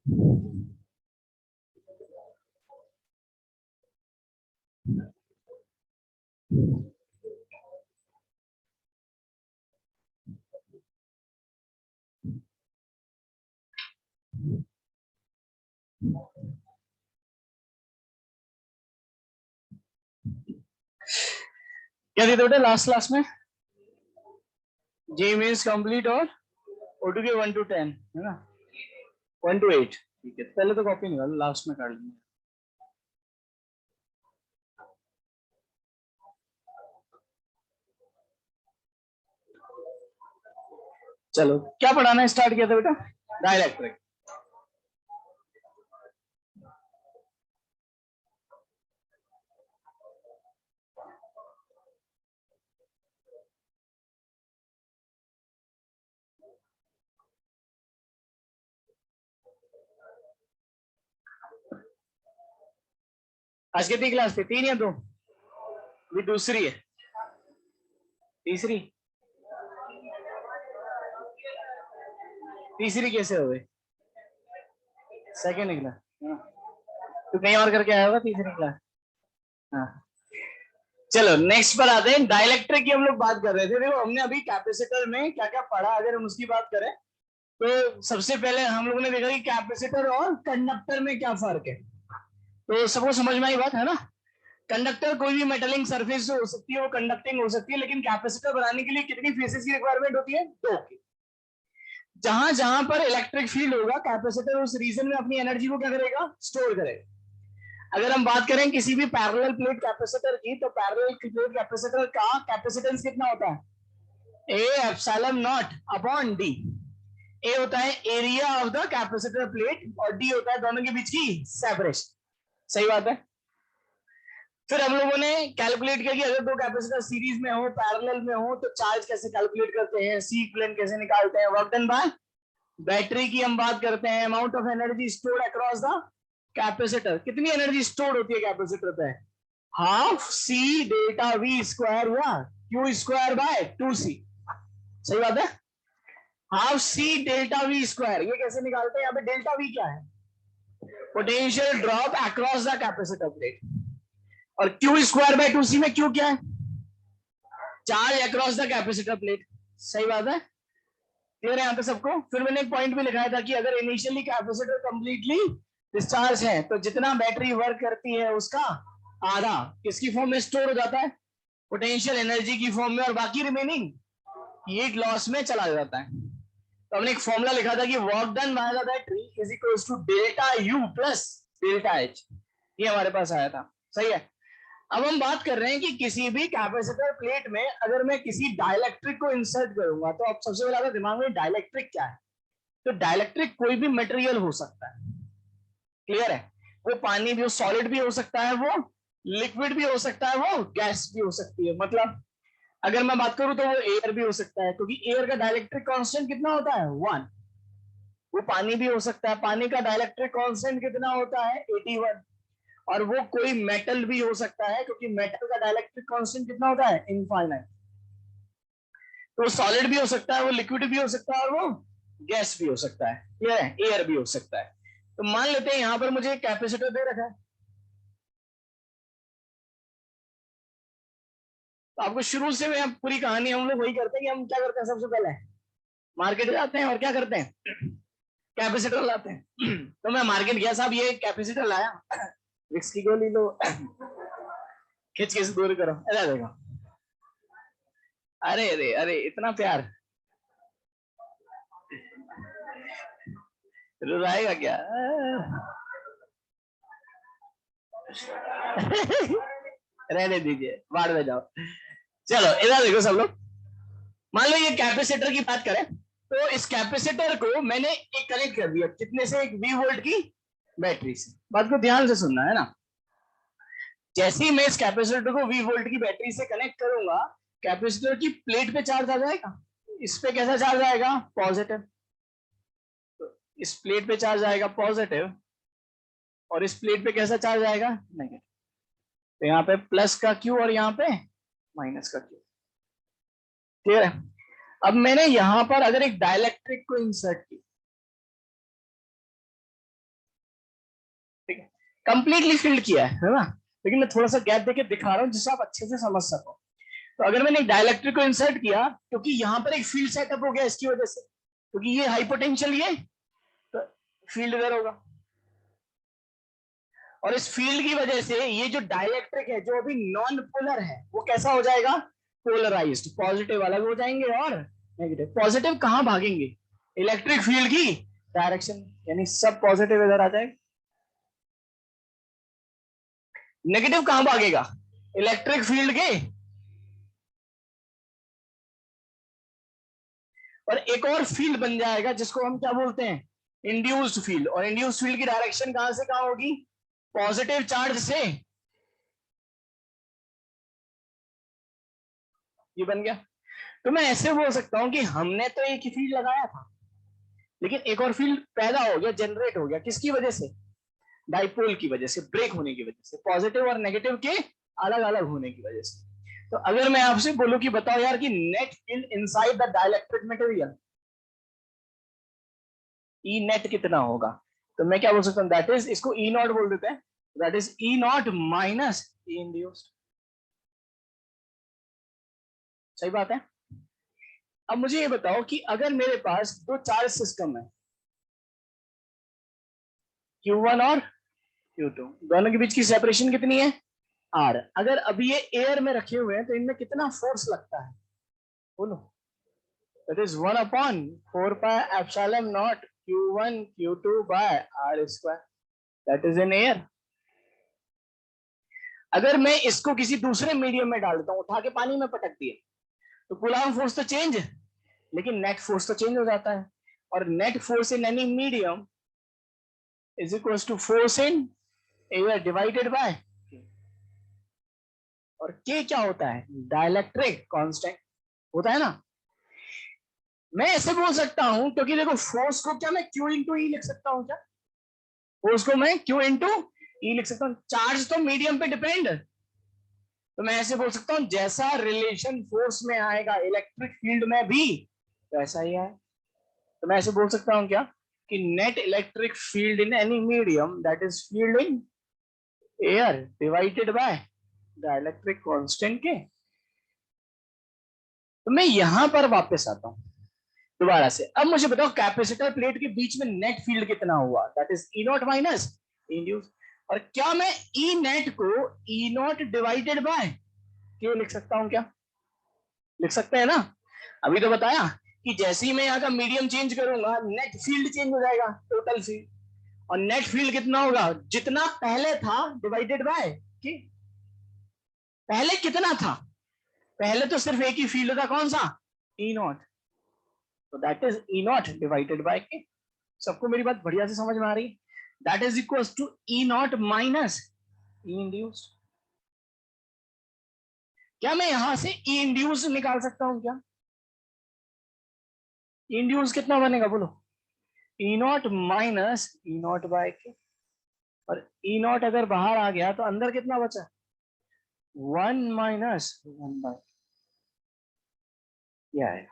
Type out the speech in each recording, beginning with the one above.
क्या दिए थे बेटा लास्ट क्लास में? जे मीन्स कंप्लीट और ओटू के 1 to 10 है ना, 1 to 8। ठीक है, पहले तो कॉपी निकालो, लास्ट में कर लेंगे। चलो, क्या पढ़ाना स्टार्ट किया था बेटा? डाइलेक्ट्रिक। आज कितनी क्लास थी? 3 या 2? भी दूसरी है, तीसरी? तीसरी कैसे हो गई? Second class? तो कहीं और करके आया होगा तीसरी क्लास। हाँ, चलो नेक्स्ट पर आते हैं। डाइलेक्ट्रिक की हम लोग बात कर रहे थे। देखो, हमने अभी कैपेसिटर में क्या क्या पढ़ा, अगर हम उसकी बात करें तो सबसे पहले हम लोगों ने देखा कि कैपेसिटर और कंडक्टर में क्या फर्क है। तो सबको समझ में आई बात है ना? कंडक्टर कोई भी मेटलिक सरफेस हो सकती है, वो कंडक्टिंग हो सकती है, लेकिन कैपेसिटर बनाने के लिए कितनी फेसेस की रिक्वायरमेंट होती है? 2 की। जहां जहां पर इलेक्ट्रिक फील्ड होगा, कैपेसिटर उस रीजन में अपनी एनर्जी को क्या करेगा? स्टोर करेगा। अगर हम बात करें किसी भी पैरेलल प्लेट कैपेसिटर की, तो पैरेलल प्लेट कैपेसिटर का कैपेसिटेंस कितना होता है? A epsilon naught upon D. A होता है area of the capacitor plate और डी होता है दोनों के बीच की सेपरेशन। सही बात है। फिर हम लोगों ने कैलकुलेट किया कि अगर दो कैपेसिटर सीरीज में हो, पैरेलल में हो, तो चार्ज कैसे कैलकुलेट करते हैं, सी इक्विवेलेंट कैसे निकालते हैं, वर्क डन बाय बैटरी की हम बात करते हैं, amount of energy stored across the capacitor. कितनी एनर्जी स्टोर होती है कैपेसिटर पे? Half C delta V square या क्यू स्क्वायर बाय 2c। सही बात है। Half C delta V square, ये कैसे निकालते हैं? यहाँ पे डेल्टा वी क्या है? Potential drop across the capacitor plate. और क्यू स्क्वायर बाय 2c में क्यू क्या है? Charge across the capacitor plate. सही बात है। क्लियर है यहाँ पे सबको? फिर मैंने एक पॉइंट भी लिखाया था कि अगर इनिशियली कैपेसिटर कंप्लीटली डिस्चार्ज है, तो जितना बैटरी वर्क करती है उसका आधा किसकी फॉर्म में स्टोर हो जाता है? पोटेंशियल एनर्जी की फॉर्म में, और बाकी रिमेनिंग हीट लॉस में चला जाता है। तो हमने एक फॉर्मूला लिखा था कि work done by the battery is equals to delta U plus delta H. ये हमारे पास आया था। सही है। अब हम बात कर रहे हैं कि किसी भी कैपेसिटर प्लेट में अगर मैं किसी डाइलेक्ट्रिक को इंसर्ट करूंगा, तो अब सबसे पहले दिमाग में डाइलेक्ट्रिक क्या है? तो डाइलेक्ट्रिक कोई भी मटेरियल हो सकता है। क्लियर है? वो पानी भी, सॉलिड भी हो सकता है, वो लिक्विड भी हो सकता है, वो गैस भी हो सकती है। मतलब अगर मैं बात करूं तो वो एयर भी हो सकता है, क्योंकि एयर का डाइलेक्ट्रिक कांस्टेंट कितना होता है? 1। वो पानी भी हो सकता है, पानी का डाइलेक्ट्रिक कांस्टेंट कितना होता है? 81। और वो कोई मेटल भी हो सकता है, क्योंकि मेटल का डाइलेक्ट्रिक कांस्टेंट कितना होता है? इनफाइनाइट। तो सॉलिड भी हो सकता है, वो लिक्विड भी हो सकता है, और वो गैस भी हो सकता है। क्लियर है? एयर भी हो सकता है। तो मान लेते हैं यहां पर मुझे कैपेसिटर दे रखा है, तो आपको शुरू से मैं पूरी कहानी हम लोग वही करते हैं कि हम क्या करते हैं, सबसे पहले मार्केट जाते हैं और क्या करते हैं? कैपेसिटर लाते हैं। तो मैं मार्केट गया, साहब ये कैपेसिटर लाया, विक्स की गोली लो, खिंच के दूर करो, ऐसा देखो। अरे अरे अरे, इतना प्यार रुलाएगा क्या? रहने दीजिए, बाढ़ में जाओ। चलो इधर देखो सब लोग। मान लो ये कैपेसिटर की बात करें, तो इस कैपेसिटर को मैंने एक कनेक्ट कर दिया, कितने से? एक V वोल्ट की बैटरी से। बात को ध्यान से सुनना है ना। जैसे ही मैं इस कैपेसिटर को V वोल्ट की बैटरी से कनेक्ट करूंगा, कैपेसिटर की प्लेट पे चार्ज आ जाएगा। इस पे कैसा चार्ज आएगा? पॉजिटिव। तो इस प्लेट पे चार्ज आएगा पॉजिटिव, और इस प्लेट पे कैसा चार्ज आएगा? नेगेटिव। तो यहाँ पे प्लस का क्यू और यहाँ पे माइनस का क्यू। क्लियर है? अब मैंने यहां पर अगर एक डाइलेक्ट्रिक को इंसर्ट किया, कंप्लीटली फील्ड किया है ना, लेकिन मैं थोड़ा सा गैप देके दिखा रहा हूँ जिससे आप अच्छे से समझ सको। तो अगर मैंने एक डाइलेक्ट्रिक को इंसर्ट किया, क्योंकि यहाँ पर एक फील्ड सेटअप हो गया इसकी वजह से, क्योंकि ये हाई पोटेंशियल, ये तो फील्ड इधर होगा, और इस फील्ड की वजह से ये जो डाइलेक्ट्रिक है जो अभी नॉन पोलर है वो कैसा हो जाएगा, पोलराइज्ड। पॉजिटिव अलग हो जाएंगे और नेगेटिव, पॉजिटिव कहां भागेंगे, इलेक्ट्रिक फील्ड की डायरेक्शन, यानी सब पॉजिटिव इधर आ जाएगा, नेगेटिव कहां भागेगा, इलेक्ट्रिक फील्ड के। और एक और फील्ड बन जाएगा जिसको हम क्या बोलते हैं, इंड्यूस्ड फील्ड, और इंड्यूस्ड फील्ड की डायरेक्शन कहां से कहां होगी, पॉजिटिव चार्ज से, ये बन गया। तो मैं ऐसे बोल सकता हूं कि हमने तो एक ही फील्ड लगाया था, लेकिन एक और फील्ड पैदा हो गया, जनरेट हो गया, किसकी वजह से, डाइपोल की वजह से, ब्रेक होने की वजह से, पॉजिटिव और नेगेटिव के अलग अलग होने की वजह से। तो अगर मैं आपसे बोलूं कि बताओ यार कि net field inside the dielectric material, E net कितना होगा, तो मैं क्या बोल सकता हूँ, दैट इज, इसको ई नॉट बोल देते हैं, that is E naught minus E induced. सही बात है। अब मुझे ये बताओ कि अगर मेरे पास दो चार्ज सिस्टम है, Q1 और Q2, दोनों के बीच की सेपरेशन कितनी है, R। अगर अभी ये एयर में रखे हुए हैं तो इनमें कितना फोर्स लगता है, बोलो। That is 1/4 pi epsilon naught Q1 Q2 by R square, that is in air. अगर मैं इसको किसी दूसरे मीडियम में डाल देता हूं, उठा के पानी में पटक दिया, तो कूलाम फोर्स तो चेंज, लेकिन नेट फोर्स तो चेंज हो जाता है। और net force in any medium is equal to force in air divided by, और के क्या होता है, डाइलेक्ट्रिक कांस्टेंट होता है ना। मैं ऐसे बोल सकता हूं, क्योंकि देखो फोर्स को क्या मैं Q इंटू ई लिख सकता हूं क्या, फोर्स को मैं Q इंटू ई लिख सकता हूं, चार्ज तो मीडियम पे डिपेंड। तो मैं ऐसे बोल सकता हूं जैसा रिलेशन फोर्स में आएगा इलेक्ट्रिक फील्ड में भी वैसा ही है। तो मैं ऐसे बोल सकता हूं क्या, कि net electric field in any medium that is field in air divided bye dielectric constant के। तो मैं यहां पर वापस आता हूं दोबारा से। अब मुझे बताओ कैपेसिटर प्लेट के बीच में नेट फील्ड कितना हुआ, that is E naught minus induce. और क्या मैं ई नेट को ई नॉट डिवाइडेड बाय के लिख सकता हूं क्या, लिख सकते हैं ना। अभी तो बताया कि जैसे ही मैं यहाँ का मीडियम चेंज करूंगा नेट फील्ड चेंज हो जाएगा, टोटल फील्ड। और नेट फील्ड कितना होगा, जितना पहले था डिवाइडेड बाय के। पहले कितना था, पहले तो सिर्फ एक ही फील्ड था, कौन सा, ई नॉट, तो that is E not divided bye के। सबको मेरी बात बढ़िया से समझ में आ रही है, that is equal to E naught minus E induced. क्या मैं यहां से ई इंड्यूस निकाल सकता हूं क्या, इंड्यूस कितना बनेगा बोलो, E naught minus E naught by K. और ई नॉट अगर बाहर आ गया तो अंदर कितना बचा, 1 - 1/, क्या है।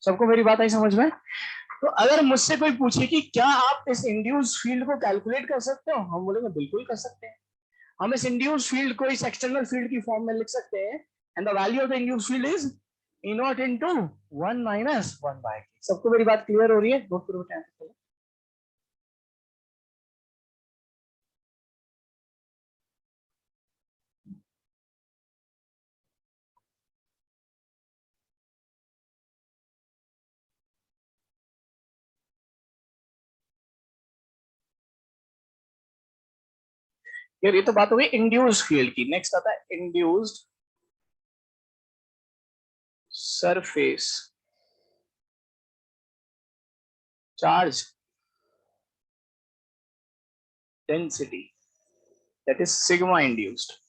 सबको मेरी बात आई समझ में। तो अगर मुझसे कोई पूछे कि क्या आप इस इंड्यूस फील्ड को कैलकुलेट कर सकते हो, हम बोलेंगे बिल्कुल कर सकते हैं। हम इस इंड्यूस फील्ड को इस एक्सटर्नल फील्ड की फॉर्म में लिख सकते हैं, and the value of the induce field is E not into 1 - 1/। सबको मेरी बात क्लियर हो रही है, बहुत पूर्व टाइम। यार ये तो बात हो गई इंड्यूस्ड फील्ड की, नेक्स्ट आता है induced surface charge density, that is sigma induced.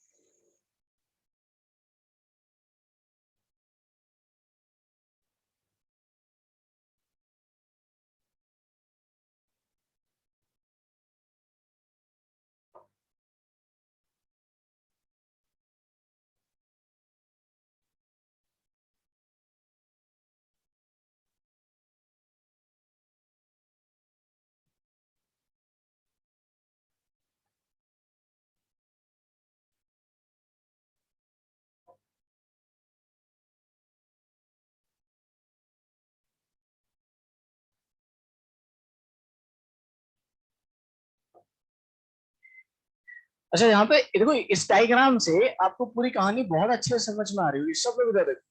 अच्छा यहाँ पे देखो, इस डायग्राम से आपको पूरी कहानी बहुत अच्छे से समझ में आ रही होगी, सब लोग इधर देखो।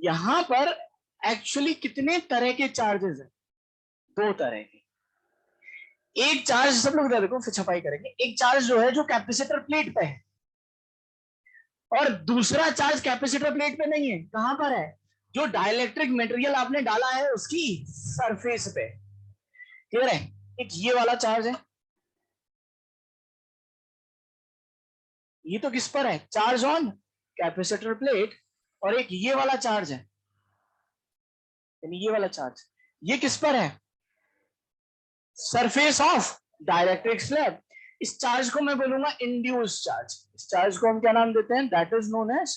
यहाँ पर एक्चुअली कितने तरह के चार्जेस हैं? दो तरह के। एक चार्ज, सब लोग इधर देखो फिर छपाई करेंगे, एक चार्ज जो है जो कैपेसिटर प्लेट पे है, और दूसरा चार्ज कैपेसिटर प्लेट पे नहीं है, कहां पर है? जो डाइलेक्ट्रिक मटेरियल आपने डाला है उसकी सरफेस पे। क्लियर है? एक ये वाला चार्ज है, ये तो किस पर है? Charge on capacitor plate. और एक ये वाला चार्ज है, यानी ये वाला चार्ज, ये किस पर है? Surface of dielectric slab. इस चार्ज को मैं बोलूंगा इंड्यूस्ड चार्ज। इस चार्ज को हम क्या नाम देते हैं? That is known as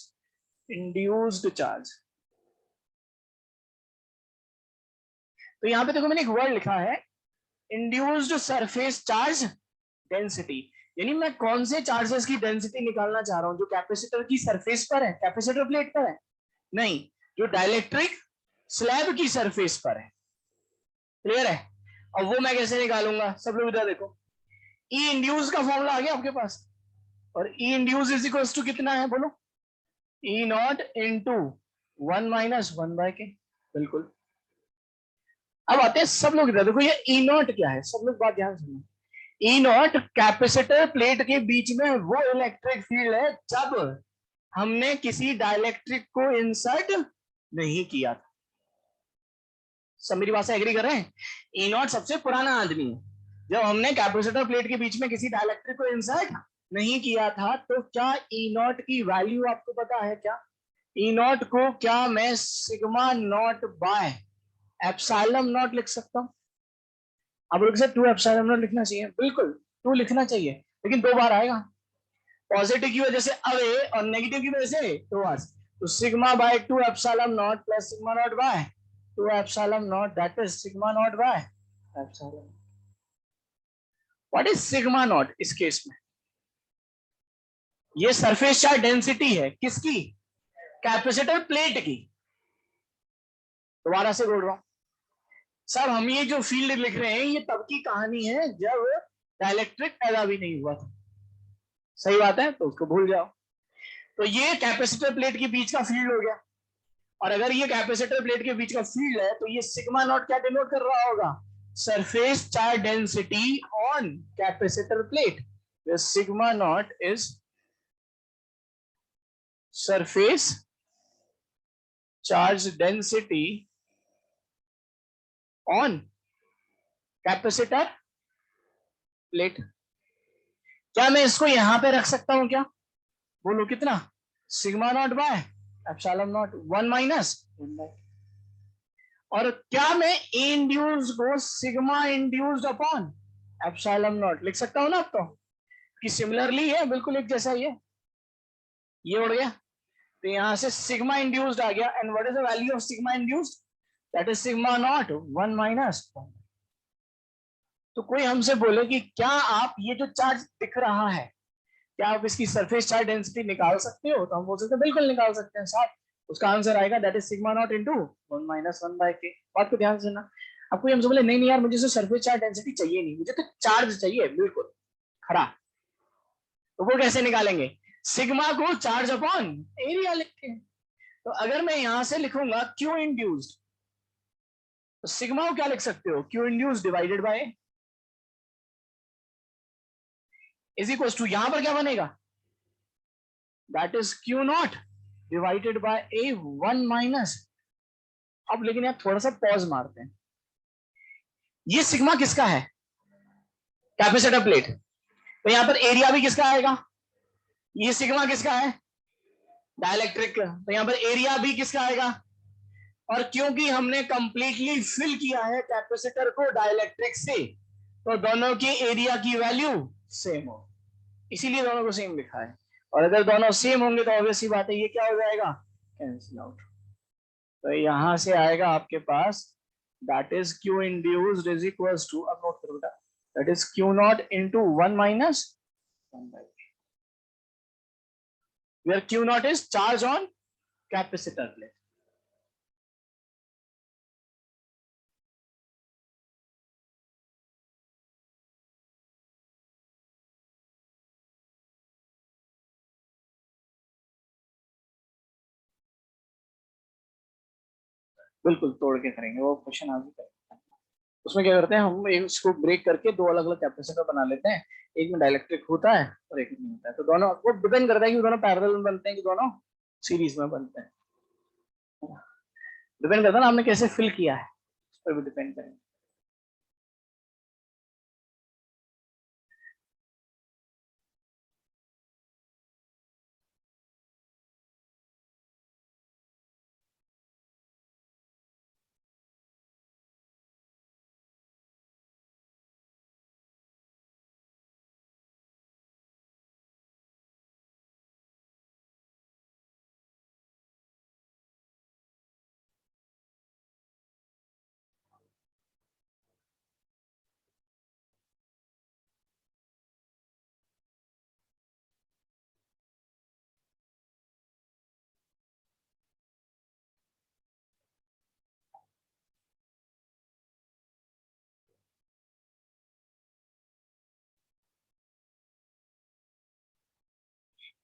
induced charge. तो यहां पे देखो मैंने एक वर्ड लिखा है, इंड्यूस्ड सरफेस चार्ज डेंसिटी। यानी मैं कौन से चार्जेस की डेंसिटी निकालना चाह रहा हूं? जो कैपेसिटर की सरफेस पर है, कैपेसिटर प्लेट पर है? नहीं, जो डाइलेक्ट्रिक स्लैब की सरफेस पर है। क्लियर है? अब वो मैं कैसे निकालूंगा? सब लोग इधर देखो, ई इंड्यूस का फॉर्मूला आ गया आपके पास, और ई इंड्यूस इज इक्वल टू कितना है बोलो? E not into 1 - 1/k। बिल्कुल। अब आते हैं, सब लोग इधर देखो, ये ई नॉट क्या है? सब लोग बात ध्यान सुनो। ई नॉट कैपेसिटर प्लेट के बीच में वो इलेक्ट्रिक फील्ड है जब हमने किसी डाइलेक्ट्रिक को इंसर्ट नहीं किया था। सब मेरी बात से एग्री कर रहे हैं? ई नॉट सबसे पुराना आदमी है। जब हमने कैपेसिटर प्लेट के बीच में किसी डाइलेक्ट्रिक को इंसर्ट नहीं किया था, तो क्या ई नॉट की वैल्यू आपको पता है क्या? ई नॉट को क्या मैं sigma naught by epsilon not लिख सकता हूं? आप लोग से 2 एप्सिलॉन नॉट लिखना चाहिए, बिल्कुल 2 लिखना चाहिए, लेकिन 2 बार आएगा। पॉजिटिव की वजह से अवे और नेगेटिव की वजह से टुवर्ड्स। तो sigma by 2 epsilon naught plus sigma naught by 2 epsilon naught, that is sigma naught by epsilon. What is sigma naught इस केस में? ये सरफेस चार्ज डेंसिटी है, किसकी? कैपेसिटर प्लेट की। दोबारा से बोल रहा हूं, सब हम ये जो फील्ड लिख रहे हैं ये तब की कहानी है जब डाइलेक्ट्रिक पैदा भी नहीं हुआ था। सही बात है, तो उसको भूल जाओ। तो ये कैपेसिटर प्लेट के बीच का फील्ड हो गया, और अगर ये कैपेसिटर प्लेट के बीच का फील्ड है, तो ये सिग्मा नॉट क्या डिनोट कर रहा होगा? Surface charge density on capacitor plate. Sigma not is surface charge density on capacitor plate. क्या मैं इसको यहां पे रख सकता हूं क्या? बोलो कितना? Sigma naught by epsilon not 1 - 1/। और क्या मैं ए इंड्यूस को sigma induced upon epsilon not लिख सकता हूं ना? अब तो कि सिमिलरली है, बिल्कुल एक जैसा ही है। ये उड़ गया, तो यहां से सिग्मा इंड्यूस्ड आ गया। And what is the value of sigma induced? That is sigma not 1 - 1। तो कोई हमसे बोले कि क्या आप ये जो चार्ज दिख रहा है, क्या आप इसकी सरफेस चार्ज डेंसिटी निकाल सकते हो? तो हम बोल सकते हैं बिल्कुल निकाल सकते हैं साहब। उसका आंसर आएगा that is sigma not into 1 - 1/k। बात को ध्यान से सुनना। अब कोई हमसे बोले नहीं नहीं यार, मुझे तो सरफेस चार्ज डेंसिटी चाहिए नहीं, मुझे तो चार्ज चाहिए बिल्कुल खड़ा, तो वो कैसे निकालेंगे? सिग्मा को चार्ज अपॉन एरिया लिखते हैं। तो अगर मैं यहां से लिखूंगा क्यू इंड्यूस्ड, तो सिग्मा को क्या लिख सकते हो? Q induced divided by is equal to, यहां पर क्या बनेगा? That is Q naught divided by A 1 - अब लेकिन यार थोड़ा सा पॉज मारते हैं। ये सिग्मा किसका है? Capacitor plate. तो यहां पर एरिया भी किसका आएगा? ये सिग्मा किसका है? डाइलेक्ट्रिक। तो यहां पर एरिया भी किसका आएगा? और क्योंकि हमने कंप्लीटली फिल किया है कैपेसिटर को डाइलेक्ट्रिक से, तो दोनों की एरिया की वैल्यू सेम हो, इसीलिए दोनों को सेम लिखा है। और अगर दोनों सेम होंगे तो ऑब्वियस ही बात है, ये क्या हो जाएगा? Cancel out. तो यहां से आएगा आपके पास that is Q induced is equals to, अब नोट करो बेटा, that is Q naught into 1 - 1/, where q naught is charge on capacitor plate. बिल्कुल तोड़ के करेंगे, वो क्वेश्चन आज ही करेंगे। उसमें क्या करते हैं हम, एक इसको ब्रेक करके दो अलग अलग कैपेसिटर बना लेते हैं, एक में डाइलेक्ट्रिक होता है और एक में नहीं होता है, तो दोनों वो डिपेंड करता है कि दोनों पैरेलल में बनते हैं कि दोनों सीरीज में बनते हैं, डिपेंड करता है ना हमने कैसे फिल किया है, उस पर भी डिपेंड करेंगे।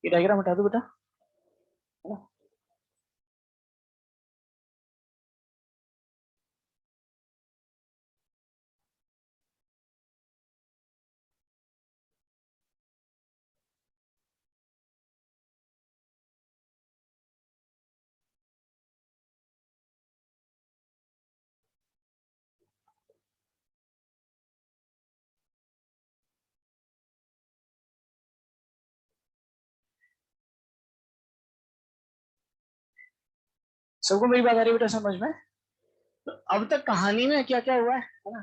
ये डायग्राम हटा दो बेटा, है ना। सबको मेरी बात आ रही है बेटा समझ में? तो अब तक कहानी में क्या क्या हुआ है ना,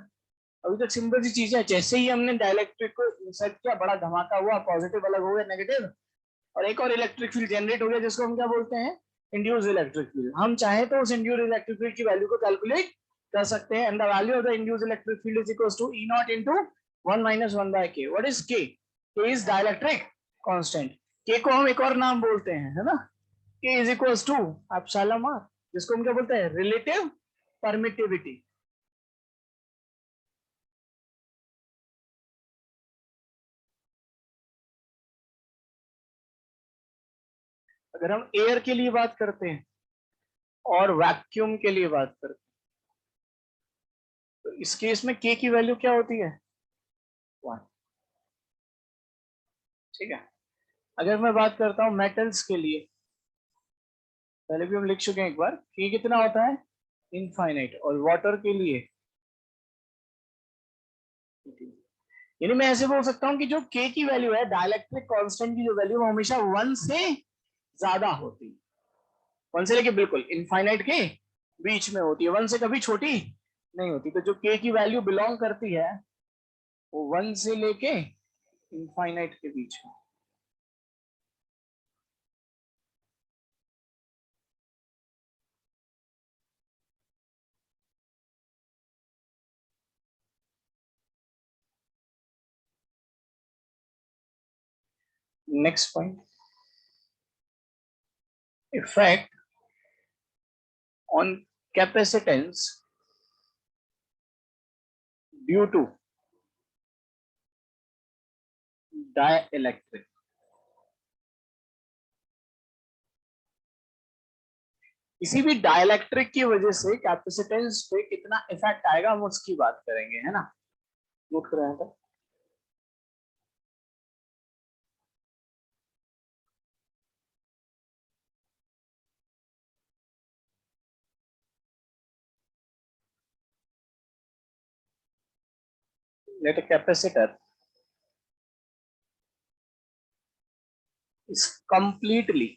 अभी तक सिंपल सी चीज है, जैसे ही हमने डाइलेक्ट्रिक को इंसर्ट किया बड़ा धमाका हुआ, पॉजिटिव अलग हो गया नेगेटिव, और एक और इलेक्ट्रिक फील्ड जनरेट हो गया जिसको हम क्या बोलते हैं, इंड्यूस इलेक्ट्रिक फील्ड। हम चाहे तो उस इंड्यूस इलेक्ट्रिक फील्ड की वैल्यू को कैलकुलेट कर सकते हैं, and the value of the induce electric field is equal to E naught into 1 minus 1 by K. What is K? K is dielectric constant. के को हम एक और नाम बोलते हैं, है ना, K is equal to epsilon R, जिसको हम क्या बोलते हैं, रिलेटिव परमिटिविटी। अगर हम एयर के लिए बात करते हैं और वैक्यूम के लिए बात करते हैं, तो इस केस में के की वैल्यू क्या होती है, 1। ठीक है। अगर मैं बात करता हूं मेटल्स के लिए, पहले भी हम लिख चुके हैं एक बार, के कितना होता है, इनफाइनाइट, और वाटर के लिए, यानी मैं ऐसे बोल सकता हूं कि जो के की वैल्यू है, डाइलेक्ट्रिक कांस्टेंट की जो वैल्यू, वो हमेशा 1 से ज्यादा होती है, 1 से लेके बिल्कुल इनफाइनाइट के बीच में होती है, 1 से कभी छोटी नहीं होती। तो जो के की वैल्यू बिलोंग करती है वो 1 से लेके इनफाइनाइट के बीच में। Next point, effect on capacitance due to dielectric. किसी भी डाइलेक्ट्रिक की वजह से कैपेसिटेंस पे कितना इफेक्ट आएगा हम उसकी बात करेंगे, है ना। नोट कर रहे हैं तो let a capacitor is completely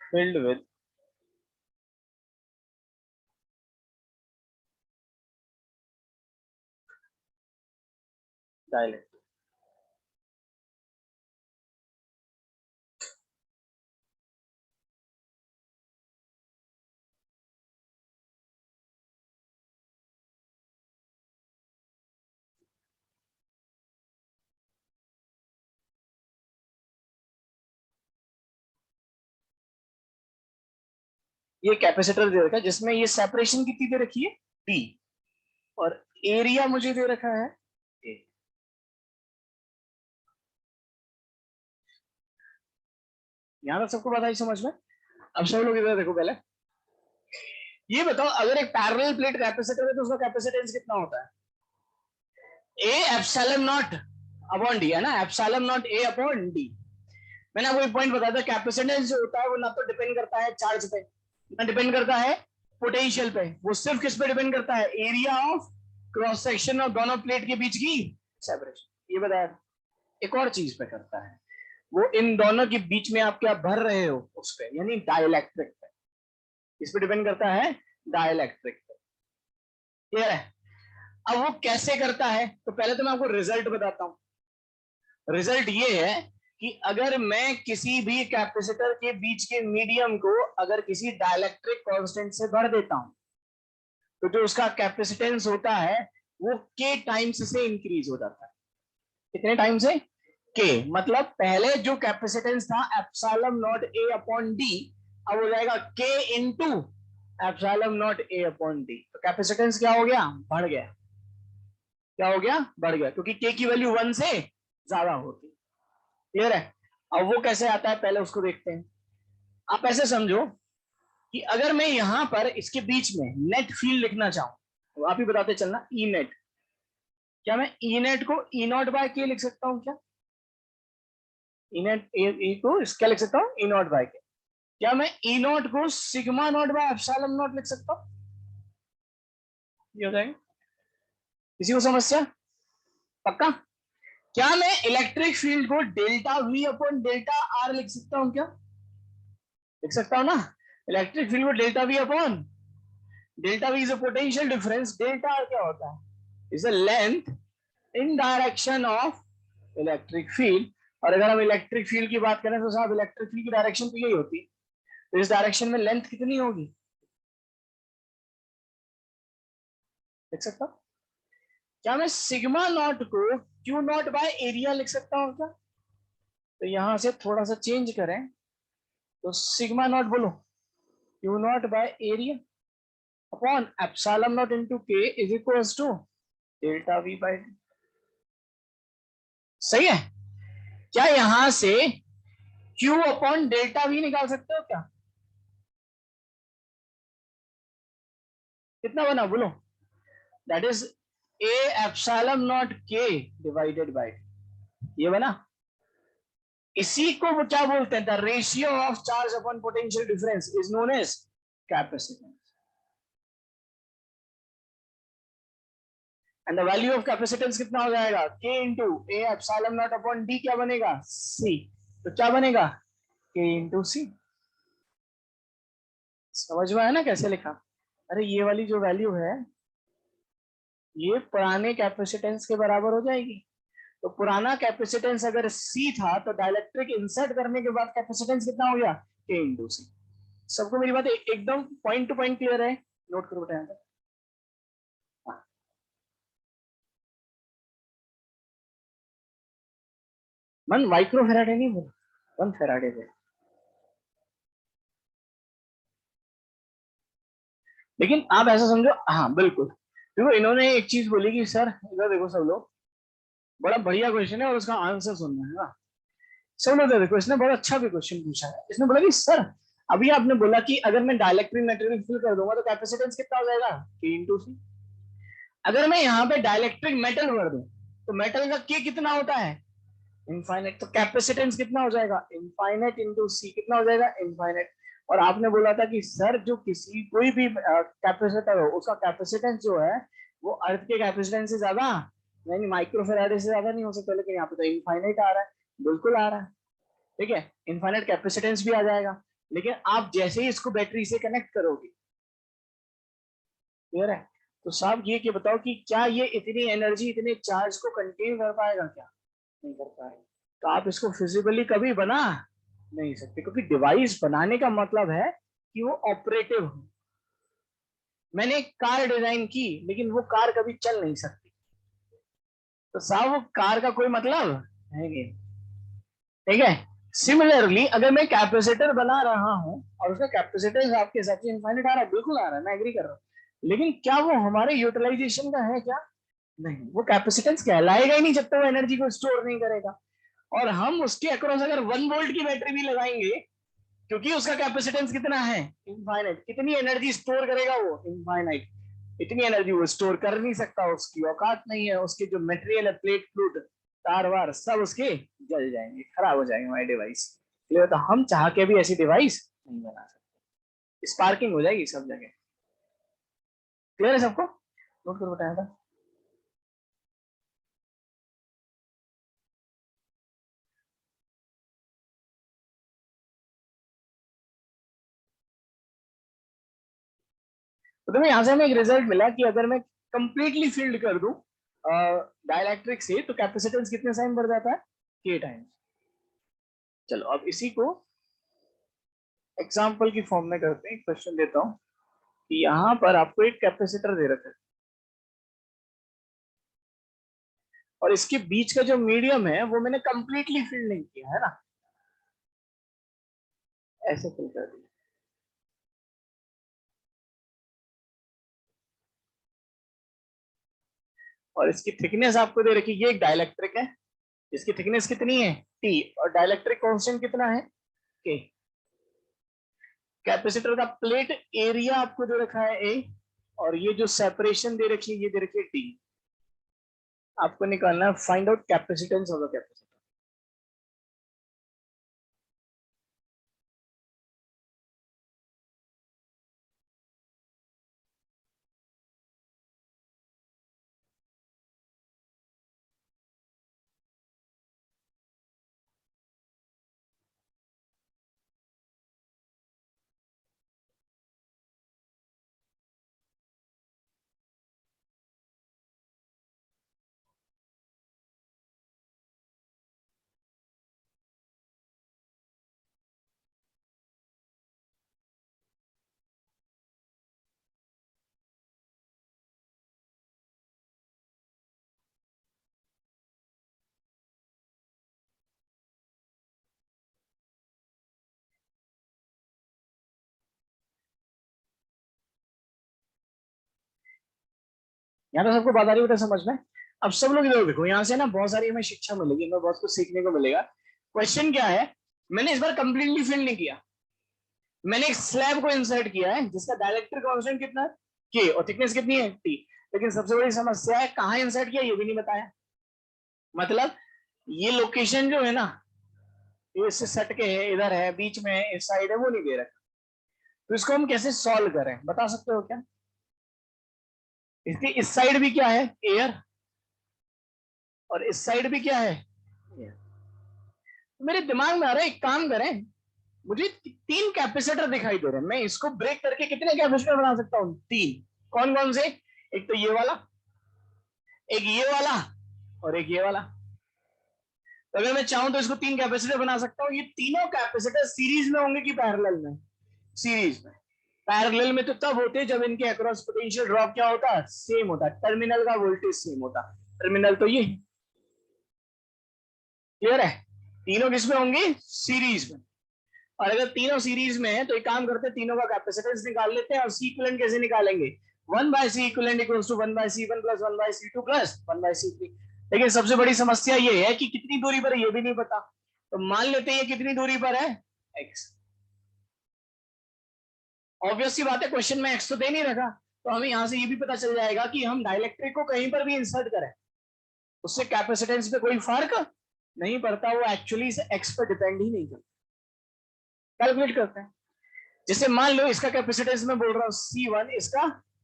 filled with dielectric। ये कैपेसिटर दे रखा है जिसमें ये सेपरेशन कितनी दे रखी है, डी, और एरिया मुझे दे रखा है ए। यहाँ तक सबको बात आई समझ में? अब सब लोग इधर देखो पहले, ये बताओ अगर एक पैरेलल प्लेट कैपेसिटर है तो उसका कैपेसिटेंस कितना होता है? A epsilon naught upon D, है ना, epsilon naught A upon D. मैंने आपको एक पॉइंट बताया था, कैपेसिटेंस जो होता है वो ना तो डिपेंड करता है चार्ज पे, ना डिपेंड करता है पोटेंशियल पे, वो सिर्फ किस पे डिपेंड करता है? Area of cross section of दोनों प्लेट के बीच की सेपरेशन, ये बताया। एक और चीज पे करता है, वो इन दोनों के बीच में आप क्या भर रहे हो उस पे, यानी डाइलेक्ट्रिक पे, इस पे डिपेंड करता है, डाइलेक्ट्रिक पे। क्लियर है? अब वो कैसे करता है, तो पहले तो मैं आपको रिजल्ट बताता हूं। रिजल्ट ये है कि अगर मैं किसी भी कैपेसिटर के बीच के मीडियम को अगर किसी डाइलेक्ट्रिक कांस्टेंट से भर देता हूं, तो जो उसका कैपेसिटेंस होता है वो k टाइम्स से इंक्रीज हो जाता है। कितने टाइम से? k, मतलब पहले जो कैपेसिटेंस था epsilon naught a upon d, अब हो जाएगा k into epsilon naught a upon d। तो कैपेसिटेंस क्या हो गया? बढ़ गया। क्या हो गया? बढ़ गया, क्योंकि k की वैल्यू 1 से ज्यादा होती। क्लियर है? अब वो कैसे आता है पहले उसको देखते हैं। आप ऐसे समझो कि अगर मैं यहां पर इसके बीच में नेट फील्ड लिखना चाहूं, तो आप ही बताते चलना, ई नेट, क्या मैं ई नेट को ई नॉट बाय के लिख सकता हूं? क्या ई नेट ई को क्या लिख सकता हूं? ई नॉट बाय के। क्या मैं ई नॉट को sigma naught by epsilon not लिख सकता हूं? ये हो जाएगा। किसी को समस्या? पक्का? क्या मैं इलेक्ट्रिक फील्ड को delta we upon delta R लिख सकता हूं? क्या लिख सकता हूं ना? इलेक्ट्रिक फील्ड को delta we upon delta V is a potential difference, delta R क्या होता है? Is a length in direction of electric field. और अगर हम इलेक्ट्रिक फील्ड की बात करें तो साहब इलेक्ट्रिक फील्ड की डायरेक्शन तो यही होती है, तो इस डायरेक्शन में लेंथ कितनी होगी? लिख सकता हूं? क्या मैं सिग्मा नॉट को क्यू नॉट बाय एरिया लिख सकता हूं? क्या तो यहां से थोड़ा सा चेंज करें तो सिग्मा नॉट बोलो Q naught by area upon epsilon naught into K is equals to delta V by. सही है? क्या यहां से Q अपॉन डेल्टा वी निकाल सकते हो? क्या कितना बना बोलो? That is A epsilon naught K divided by, ये बना। इसी को वो क्या बोलते हैं? The ratio of charge upon potential difference is known as capacitance. And the value of capacitance कितना हो जाएगा? k into A epsilon naught upon D, क्या बनेगा? c। तो क्या बनेगा? k into C. समझ में आया ना कैसे लिखा? अरे ये वाली जो वैल्यू है ये पुराने कैपेसिटेंस के बराबर हो जाएगी। तो पुराना कैपेसिटेंस अगर C था तो डाइलेक्ट्रिक इंसर्ट करने के बाद कैपेसिटेंस कितना हो गया? K इंटू सी। सबको मेरी बात एकदम पॉइंट टू पॉइंट क्लियर है? नोट करो बेटा। मन माइक्रो फेराडे नहीं बोला, 1 फेराडे है। लेकिन आप ऐसा समझो, हाँ बिल्कुल, देखो इन्होंने एक चीज बोली कि सर इधर देखो सब लोग, बड़ा बढ़िया क्वेश्चन है और उसका आंसर सुनना है ना। सब लोग देखो, इसने बड़ा अच्छा भी क्वेश्चन पूछा है। इसने बोला कि सर अभी आपने बोला कि अगर मैं डाइलेक्ट्रिक मटेरियल फिल कर दूंगा तो कैपेसिटेंस कितना हो जाएगा? K इंटू सी। अगर मैं यहाँ पे डाइलेक्ट्रिक मेटल भर दूं तो मेटल का K कितना होता है? इनफाइनाइट। तो कैपेसिटेंस कितना हो जाएगा? इनफाइनाइट इंटू सी। कितना हो जाएगा? इनफाइनाइट। और आपने बोला था कि सर जो किसी कोई भी कैपेसिटर हो उसका कैपेसिटेंस जो है वो अर्थ के कैपेसिटेंस से ज्यादा, यानी माइक्रोफेराडे से ज्यादा नहीं हो सकता, लेकिन यहाँ पे तो इनफाइनाइट आ रहा है। बिल्कुल आ रहा है, ठीक है, इनफाइनाइट कैपेसिटेंस भी आ जाएगा। लेकिन आप जैसे ही इसको बैटरी से कनेक्ट करोगे, क्लियर है, तो साहब ये बताओ कि क्या ये इतनी एनर्जी इतने चार्ज को कंटेन कर पाएगा? क्या नहीं कर पाएगा। तो आप इसको फिजिकली कभी बना नहीं सकते, क्योंकि डिवाइस बनाने का मतलब है कि वो ऑपरेटिव हो। मैंने एक कार डिजाइन की लेकिन वो कार कभी चल नहीं सकती, तो साहब वो कार का कोई मतलब नहीं, ठीक है। सिमिलरली अगर मैं कैपेसिटर बना रहा हूं और उसका कैपेसिटेंस आपके हिसाब से इनफाइनाइट आ रहा है, बिल्कुल आ रहा है, मैं एग्री कर रहा हूं, लेकिन क्या वो हमारे यूटिलाइजेशन का है? क्या नहीं, वो कैपेसिटेंस कहलाएगा ही नहीं जब तक वो एनर्जी को स्टोर नहीं करेगा। और हम उसके अक्रॉस अगर 1 वोल्ट की बैटरी भी लगाएंगे क्योंकि उसका कैपेसिटेंस कितना है, इनफाइनाइट। कितनी एनर्जी स्टोर करेगा वो, इनफाइनाइट। इतनी एनर्जी वो स्टोर कर नहीं सकता, उसकी औकात नहीं है। उसके जो मटेरियल है, प्लेट फ्लूट तार वार सब उसके जल जाएंगे, खराब हो जाएंगे हमारे डिवाइस। तो हम चाह के भी ऐसी डिवाइस नहीं बना सकते, स्पार्किंग हो जाएगी सब जगह। क्लियर है सबको? नोट करो बताया था। तो तुम्हें यहां से हमें एक रिजल्ट मिला कि अगर मैं कंप्लीटली फील्ड कर दूं डाइलेक्ट्रिक से, तो कैपेसिटेंस कितने टाइम बढ़ जाता है, के टाइम। चलो अब इसी को एग्जाम्पल की फॉर्म में करते हैं। क्वेश्चन देता हूं कि यहां पर आपको एक कैपेसिटर दे रखा है और इसके बीच का जो मीडियम है वो मैंने कंप्लीटली फील्ड नहीं किया है ना, ऐसे फिल कर दिया। और इसकी थिकनेस आपको दे रखी, ये एक डाइलेक्ट्रिक है, इसकी थिकनेस कितनी है, टी, और डाइलेक्ट्रिक कांस्टेंट कितना है, के। कैपेसिटर का प्लेट एरिया आपको दे रखा है ए, और ये जो सेपरेशन दे रखी है ये दे रखी है टी। आपको निकालना है find out capacitance of the capacitor. यहाँ तो सबको बात आ रही है समझ में? अब सब लोग इधर देखो, यहाँ से ना बहुत सारी हमें शिक्षा मिलेगी, हमें बहुत कुछ सीखने को मिलेगा। क्वेश्चन क्या है, मैंने इस बार कंप्लीटली फिल नहीं किया, मैंने एक स्लैब को इंसर्ट किया है जिसका डायलेक्ट्रिक कांस्टेंट कितना है, के, और थिकनेस कितनी है, टी। लेकिन सबसे बड़ी समस्या है कहाँ इंसर्ट किया ये भी नहीं बताया। मतलब ये लोकेशन जो है ना, ये इससे सट के है, इधर है, बीच में है, इस साइड है, वो नहीं दे रखा। तो इसको हम कैसे सॉल्व करें, बता सकते हो क्या? इसकी इस साइड भी क्या है, एयर, और इस साइड भी क्या है, एयर। तो मेरे दिमाग में आ रहा है एक काम करें, मुझे तीन कैपेसिटर दिखाई दे रहे हैं, मैं इसको ब्रेक करके कितने कैपेसिटर बना सकता हूँ, तीन। कौन कौन से, एक तो ये वाला, एक ये वाला, और एक ये वाला। तो अगर मैं चाहूं तो इसको तीन कैपेसिटर बना सकता हूँ। ये तीनों कैपेसिटर सीरीज में होंगे कि पैरेलल में, सीरीज में। पैरेलल में तो तब होते जब इनके अक्रॉस पोटेंशियल ड्रॉप क्या होता है, सेम होता, टर्मिनल का वोल्टेज सेम होता। टर्मिनल तो ये क्लियर है, तीनों किसमें होंगे, सीरीज में। और अगर तीनों सीरीज में है तो एक काम करते हैं, तीनों का कैपेसिटेंस निकाल लेते हैं। और सी इक्विवेलेंट कैसे निकालेंगे, 1/C equivalent equals to 1/C1 plus 1/C2 plus 1/C3। लेकिन सबसे बड़ी समस्या ये है कि कितनी दूरी पर है ये भी नहीं पता। तो मान लेते हैं ये कितनी दूरी पर है, x। ऑब्वियस सी बात है, क्वेश्चन में x तो दे नहीं रखा, तो हमें यहां से ये भी पता चल जाएगा कि हम डाइलेक्ट्रिक को कहीं पर भी इंसर्ट करें उससे कैपेसिटेंस पे कोई फर्क नहीं पड़ता, वो एक्चुअली इस x पर डिपेंड ही नहीं करता। कैलकुलेट करते हैं, जैसे मान लो इसका कैपेसिटेंस मैं बोल रहा हूँ C1, इसका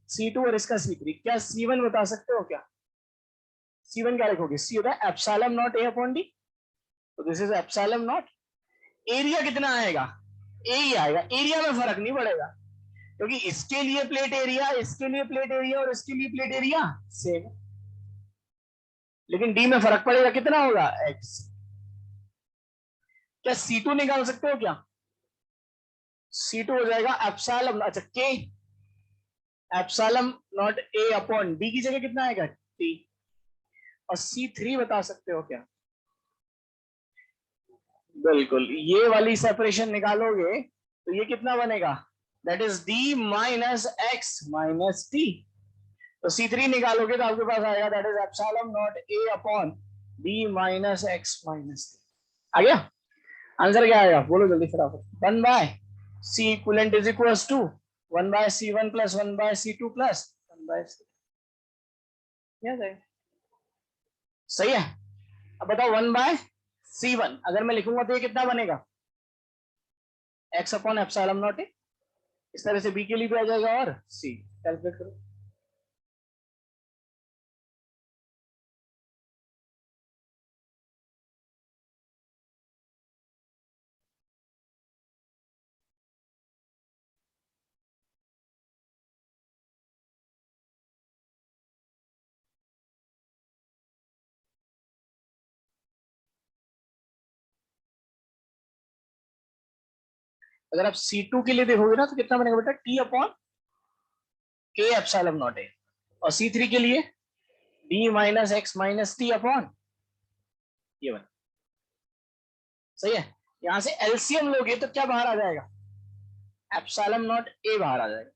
C2 और इसका C3। क्या C1 बता सकते हो क्या, C1 क्या लिखोगे, C होता है epsilon naught A upon D, तो this is epsilon not. Area कितना आएगा, ए ही आएगा, एरिया में फर्क नहीं पड़ेगा क्योंकि इसके लिए प्लेट एरिया, इसके लिए प्लेट एरिया और इसके लिए प्लेट एरिया सेम। लेकिन डी में फर्क पड़ेगा, कितना होगा, x। क्या C2 निकाल सकते हो क्या, C2 हो जाएगा एप्सिलॉन, अच्छा के epsilon naught A upon D की जगह कितना आएगा, T। और C3 बता सकते हो क्या, बिल्कुल ये वाली सेपरेशन निकालोगे तो ये कितना बनेगा, that is D minus x minus t. तो C3 निकालोगे तो आपके पास आएगा that is epsilon naught A upon D minus x minus t. आ गया। आंसर क्या आएगा बोलो जल्दी फटाफट। 1/c equivalent is equals to 1/c1 plus 1/c2 plus 1/c। क्या है? सही है। अब बताओ 1/c1 अगर मैं लिखूंगा तो ये कितना बनेगा? x अपॉन एप्सिलॉन नॉट ए। इस तरह से b के लिए भी आ जाएगा और c कैलकुलेट करो। अगर आप C2 के लिए देखोगे ना तो कितना बनेगा बेटा? t upon k epsilon naught ए। और C3 के लिए d minus x minus T upon ये बन। सही है। यहां से एलसीएम लोगे तो क्या बाहर आ जाएगा? एप्सिलॉन नॉट ए बाहर आ जाएगा।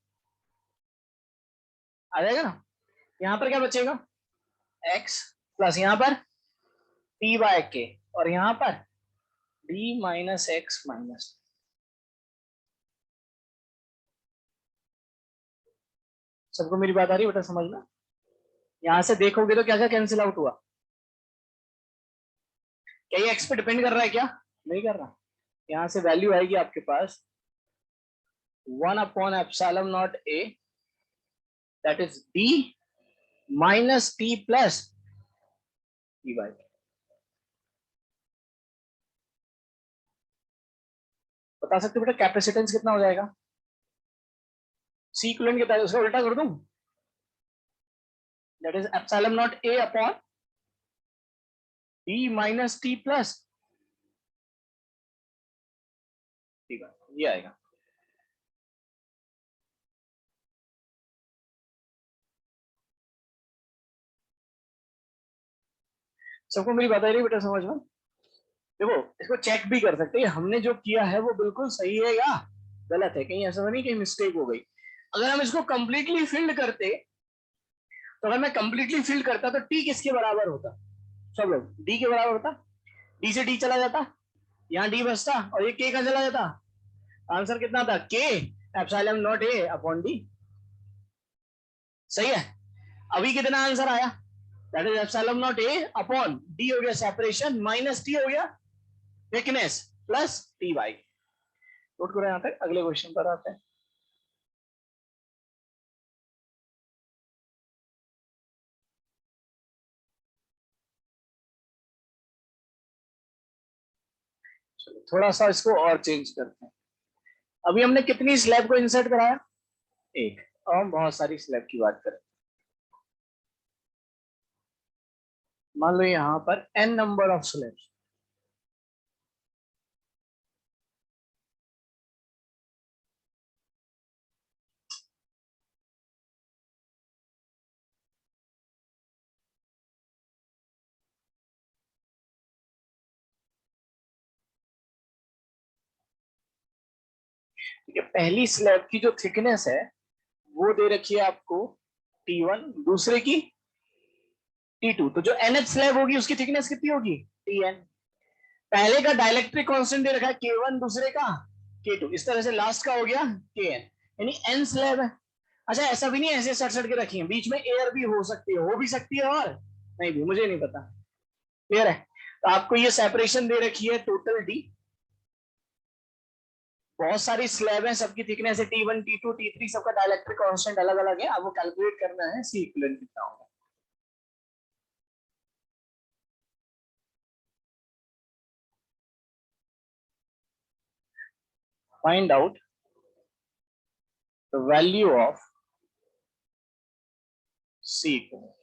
आ जाएगा ना। यहां पर क्या बचेगा? x प्लस यहां पर p बाय के और यहां पर d माइनस एक्स माइनस। सबको मेरी बात आ रही है बेटा समझना? यहां से देखोगे तो क्या क्या कैंसिल आउट हुआ? क्या ये एक्स पे डिपेंड कर रहा है क्या? नहीं कर रहा। यहां से वैल्यू आएगी आपके पास 1/एप्सिलॉन naught A that is d minus t plus t by. बता सकते हो बेटा कैपेसिटेंस कितना हो जाएगा? सी इक्विवेलेंट कितना है उसका उल्टा कर दूं? That is epsilon naught A upon D minus t plus t by. ये आएगा। सबको मेरी बात आ रही है बेटा समझ में? देखो इसको चेक भी कर सकते हैं हमने जो किया है वो बिल्कुल सही है या गलत है। कहीं ऐसा तो नहीं कहीं मिस्टेक हो गई। अगर हम इसको कंप्लीटली फिल्ड करते तो अगर मैं कंप्लीटली फिल करता तो टी किसके बराबर होता? सब लोग डी के बराबर होता। डी से डी चला जाता, यहाँ डी बचता और ये के का चला जाता। आंसर कितना था? के epsilon naught A upon D. सही है। अभी कितना आंसर आया? That is epsilon naught A upon D हो गया सेपरेशन माइनस टी हो गया thickness plus t by. Note करो यहाँ तक। अगले क्वेश्चन पर आते हैं। चलो थोड़ा सा इसको और चेंज करते हैं। अभी हमने कितनी स्लैब को इंसर्ट कराया? एक। और हम बहुत सारी स्लैब की बात करें। मान लो यहाँ पर n नंबर ऑफ स्लैब। ठीक है। पहली स्लैब की जो थिकनेस है वो दे रखी है आपको T1, दूसरे की T2। तो जो nth स्लैब होगी उसकी थिकनेस कितनी होगी? Tn। पहले का डाइलेक्ट्रिक कांस्टेंट दे रखा है K1, दूसरे का K2। इस तरह से लास्ट का हो गया Kn, यानी n स्लैब है। अच्छा ऐसा भी नहीं ऐसे सट सट के रखी है, बीच में एयर भी हो सकती है, हो भी सकती है और नहीं भी, मुझे नहीं पता। क्लियर है। तो आपको ये सेपरेशन दे रखी है टोटल डी। बहुत सारी स्लैब है, सबकी थिकनेस है T1, T2, T3, सबका डाइलेक्ट्रिक कांस्टेंट अलग अलग है। आपको कैलकुलेट करना है सी इक्विवेलेंट कितना होगा। Find out the value of C equivalent.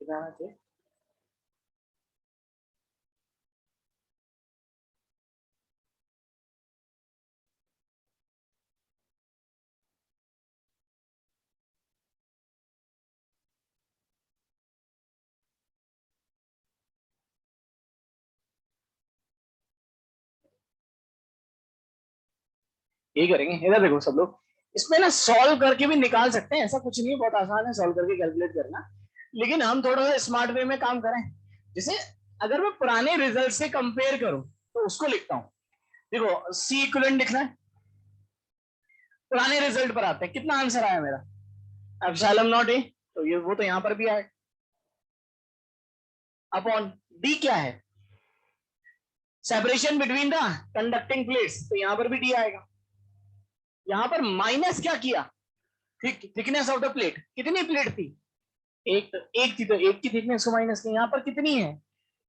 कितना आना चाहिए? ये करेंगे, इधर देखो सब लोग, इसमें ना सॉल्व करके भी निकाल सकते हैं, ऐसा कुछ नहीं है, बहुत आसान है सॉल्व करके कैलकुलेट करना, लेकिन हम थोड़ा सा स्मार्ट वे में काम करें। जैसे अगर मैं पुराने रिजल्ट से कंपेयर करूं तो उसको लिखता हूं। देखो सी इक्विवेलेंट लिखना है, पुराने रिजल्ट पर आते हैं, कितना आंसर आया मेरा, एप्सिलॉन नॉट ए, तो ये वो तो यहां पर भी आए, अपॉन डी क्या है, separation between the conducting plates, तो यहां पर भी डी आएगा। यहां पर माइनस क्या किया, थिकनेस ऑफ द प्लेट, कितनी प्लेट थी, एक थी, तो एक की थिकनेस को माइनस की, यहाँ पर कितनी है,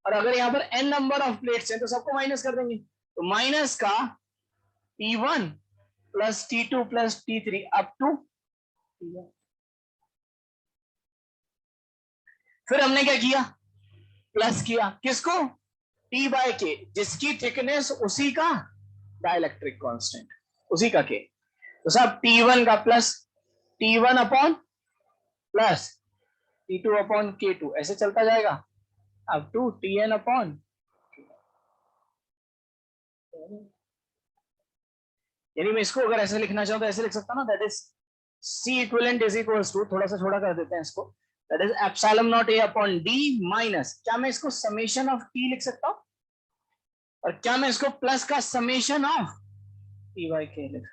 और अगर यहाँ पर n नंबर ऑफ प्लेट्स हैं तो सबको माइनस कर देंगे, तो माइनस का T1 plus T2 plus T3 up to T1। फिर हमने क्या किया, प्लस किया किसको, T बाय के, जिसकी थिकनेस उसी का डाइलेक्ट्रिक कांस्टेंट, उसी का के, तो सब T1 का plus T1 upon plus T2 upon K2 ऐसे चलता जाएगा अप टू Tn अपॉन, यानी मैं इसको अगर ऐसे लिखना चाहूं तो ऐसे लिख सकता हूं ना, that is C equivalent is equals to, थोड़ा सा छोटा कर देते हैं इसको, that is epsilon naught A upon D minus, क्या मैं इसको समेशन ऑफ टी लिख सकता हूं, और क्या मैं इसको प्लस का समेशन ऑफ टी बाई के लिख,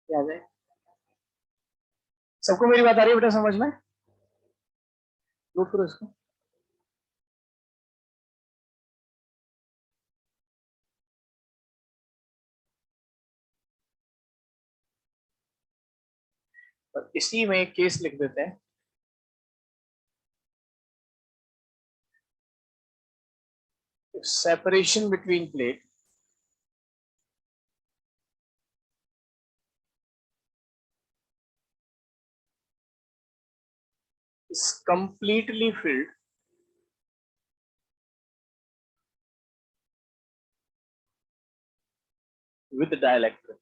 क्या है, सबको मेरी बात आ रही है बेटा समझ में, नोट करो इसको। और इसी में एक केस लिख देते हैं, separation between plate is completely filled with dielectric.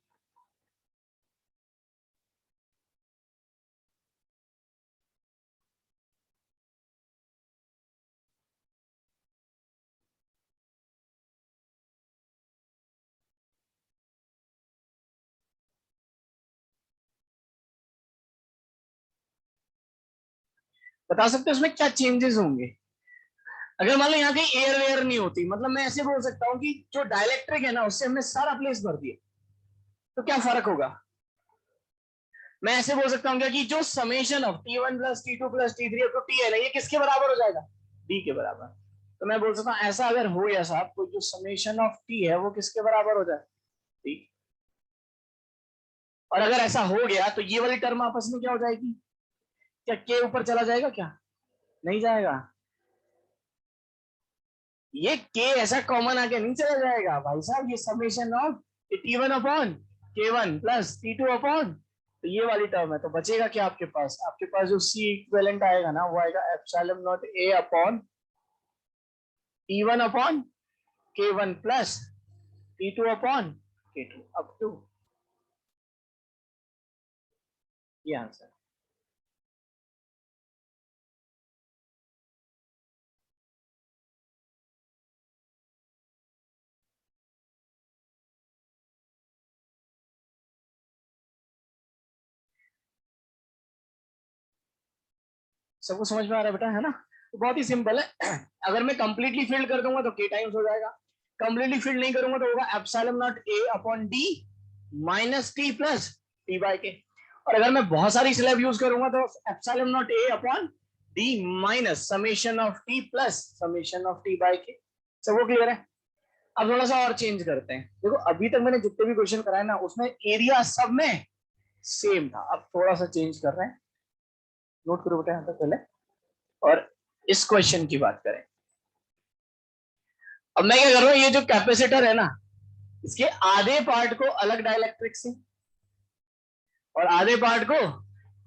बता सकते हो उसमें क्या चेंजेस होंगे, अगर मान लो यहाँ कहीं एयर वेयर नहीं होती, मतलब मैं ऐसे बोल सकता हूँ कि जो डाइलेक्ट्रिक है ना उससे हमने सारा प्लेस भर दिया, तो क्या फर्क होगा, मैं ऐसे बोल सकता हूँ क्या कि जो summation of T1 plus T2 plus T3 up to T है ना, ये किसके बराबर हो जाएगा, डी के बराबर, तो मैं बोल सकता हूँ ऐसा अगर हो या साहब, तो जो समेशन ऑफ टी है वो किसके बराबर हो जाए, डी, और अगर ऐसा हो गया तो ये वाली टर्म आपस में क्या हो जाएगी, क्या के ऊपर चला जाएगा, क्या नहीं जाएगा, ये के ऐसा कॉमन आके नहीं चला जाएगा भाई साहब, ये summation of T1 upon K1 plus T2 upon, तो ये वाली टर्म है, तो बचेगा क्या आपके पास, आपके पास जो सी इक्विवेलेंट आएगा ना वो आएगा epsilon naught A upon T1 upon K1 plus T2 upon K2 up to, ये आंसर। सबको समझ में आ रहा है बेटा, है ना, तो बहुत ही सिंपल है, अगर मैं कंप्लीटली फिल्ड कर दूंगा तो के टाइम्स हो जाएगा, कंप्लीटली फिल्ड नहीं करूंगा तो होगा epsilon naught A upon D minus t plus t by के, और अगर मैं बहुत सारी स्लैब यूज करूंगा तो epsilon naught A upon D minus summation of T plus summation of T by के, सब वो क्लियर है। अब थोड़ा सा और चेंज करते हैं, देखो अभी तक मैंने जितने भी क्वेश्चन कराए ना उसमें एरिया सब में सेम था, अब थोड़ा सा चेंज कर रहे हैं, नोट करो बेटा यहाँ तक पहले, और इस क्वेश्चन की बात करें, अब मैं क्या कर रहा हूं, ये जो कैपेसिटर है ना इसके आधे पार्ट को अलग डाइलेक्ट्रिक से और आधे पार्ट को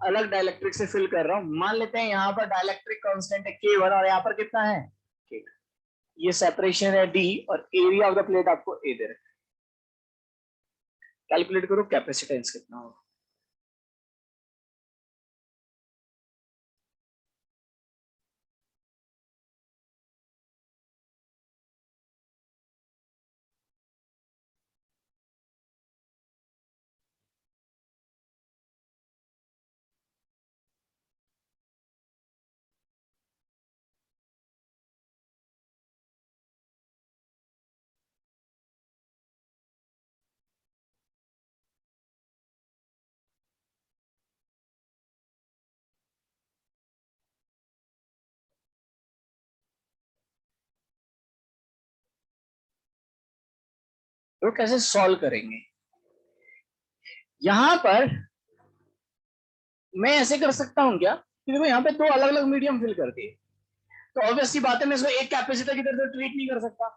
अलग डाइलेक्ट्रिक से फिल कर रहा हूं, मान लेते हैं यहाँ पर डाइलेक्ट्रिक कांस्टेंट है K1 और यहाँ पर कितना है K, ये सेपरेशन है D और एरिया ऑफ द प्लेट आपको A दे रहे हैं, कैलकुलेट करो कैपेसिटेंस कितना होगा, तो कैसे सॉल्व करेंगे? यहां पर मैं ऐसे कर सकता हूं क्या कि देखो यहाँ पे दो अलग अलग मीडियम फिल कर दिए, तो ऑब्वियसली बात है मैं इसको एक कैपेसिटर की तरह ट्रीट नहीं कर सकता।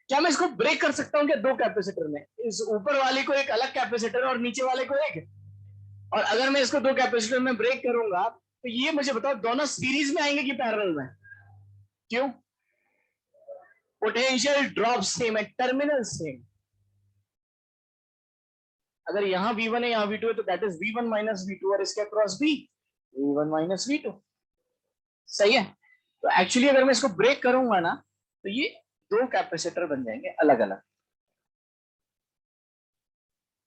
क्या मैं इसको ब्रेक कर सकता हूँ क्या दो कैपेसिटर में, इस ऊपर वाले को एक अलग कैपेसिटर और नीचे वाले को एक? और अगर मैं इसको दो कैपेसिटर में ब्रेक करूंगा तो ये मुझे बताओ दोनों सीरीज में आएंगे कि पैरेलल में? क्यों? पोटेंशियल ड्रॉप सेम है, टर्मिनल सेम। अगर यहाँ V1 है यहाँ V2 है तो that is V1 minus V2 और इसके अक्रॉस भी V1 माइनस V2। सही है। तो एक्चुअली अगर मैं इसको ब्रेक करूंगा ना तो ये दो कैपेसिटर बन जाएंगे अलग अलग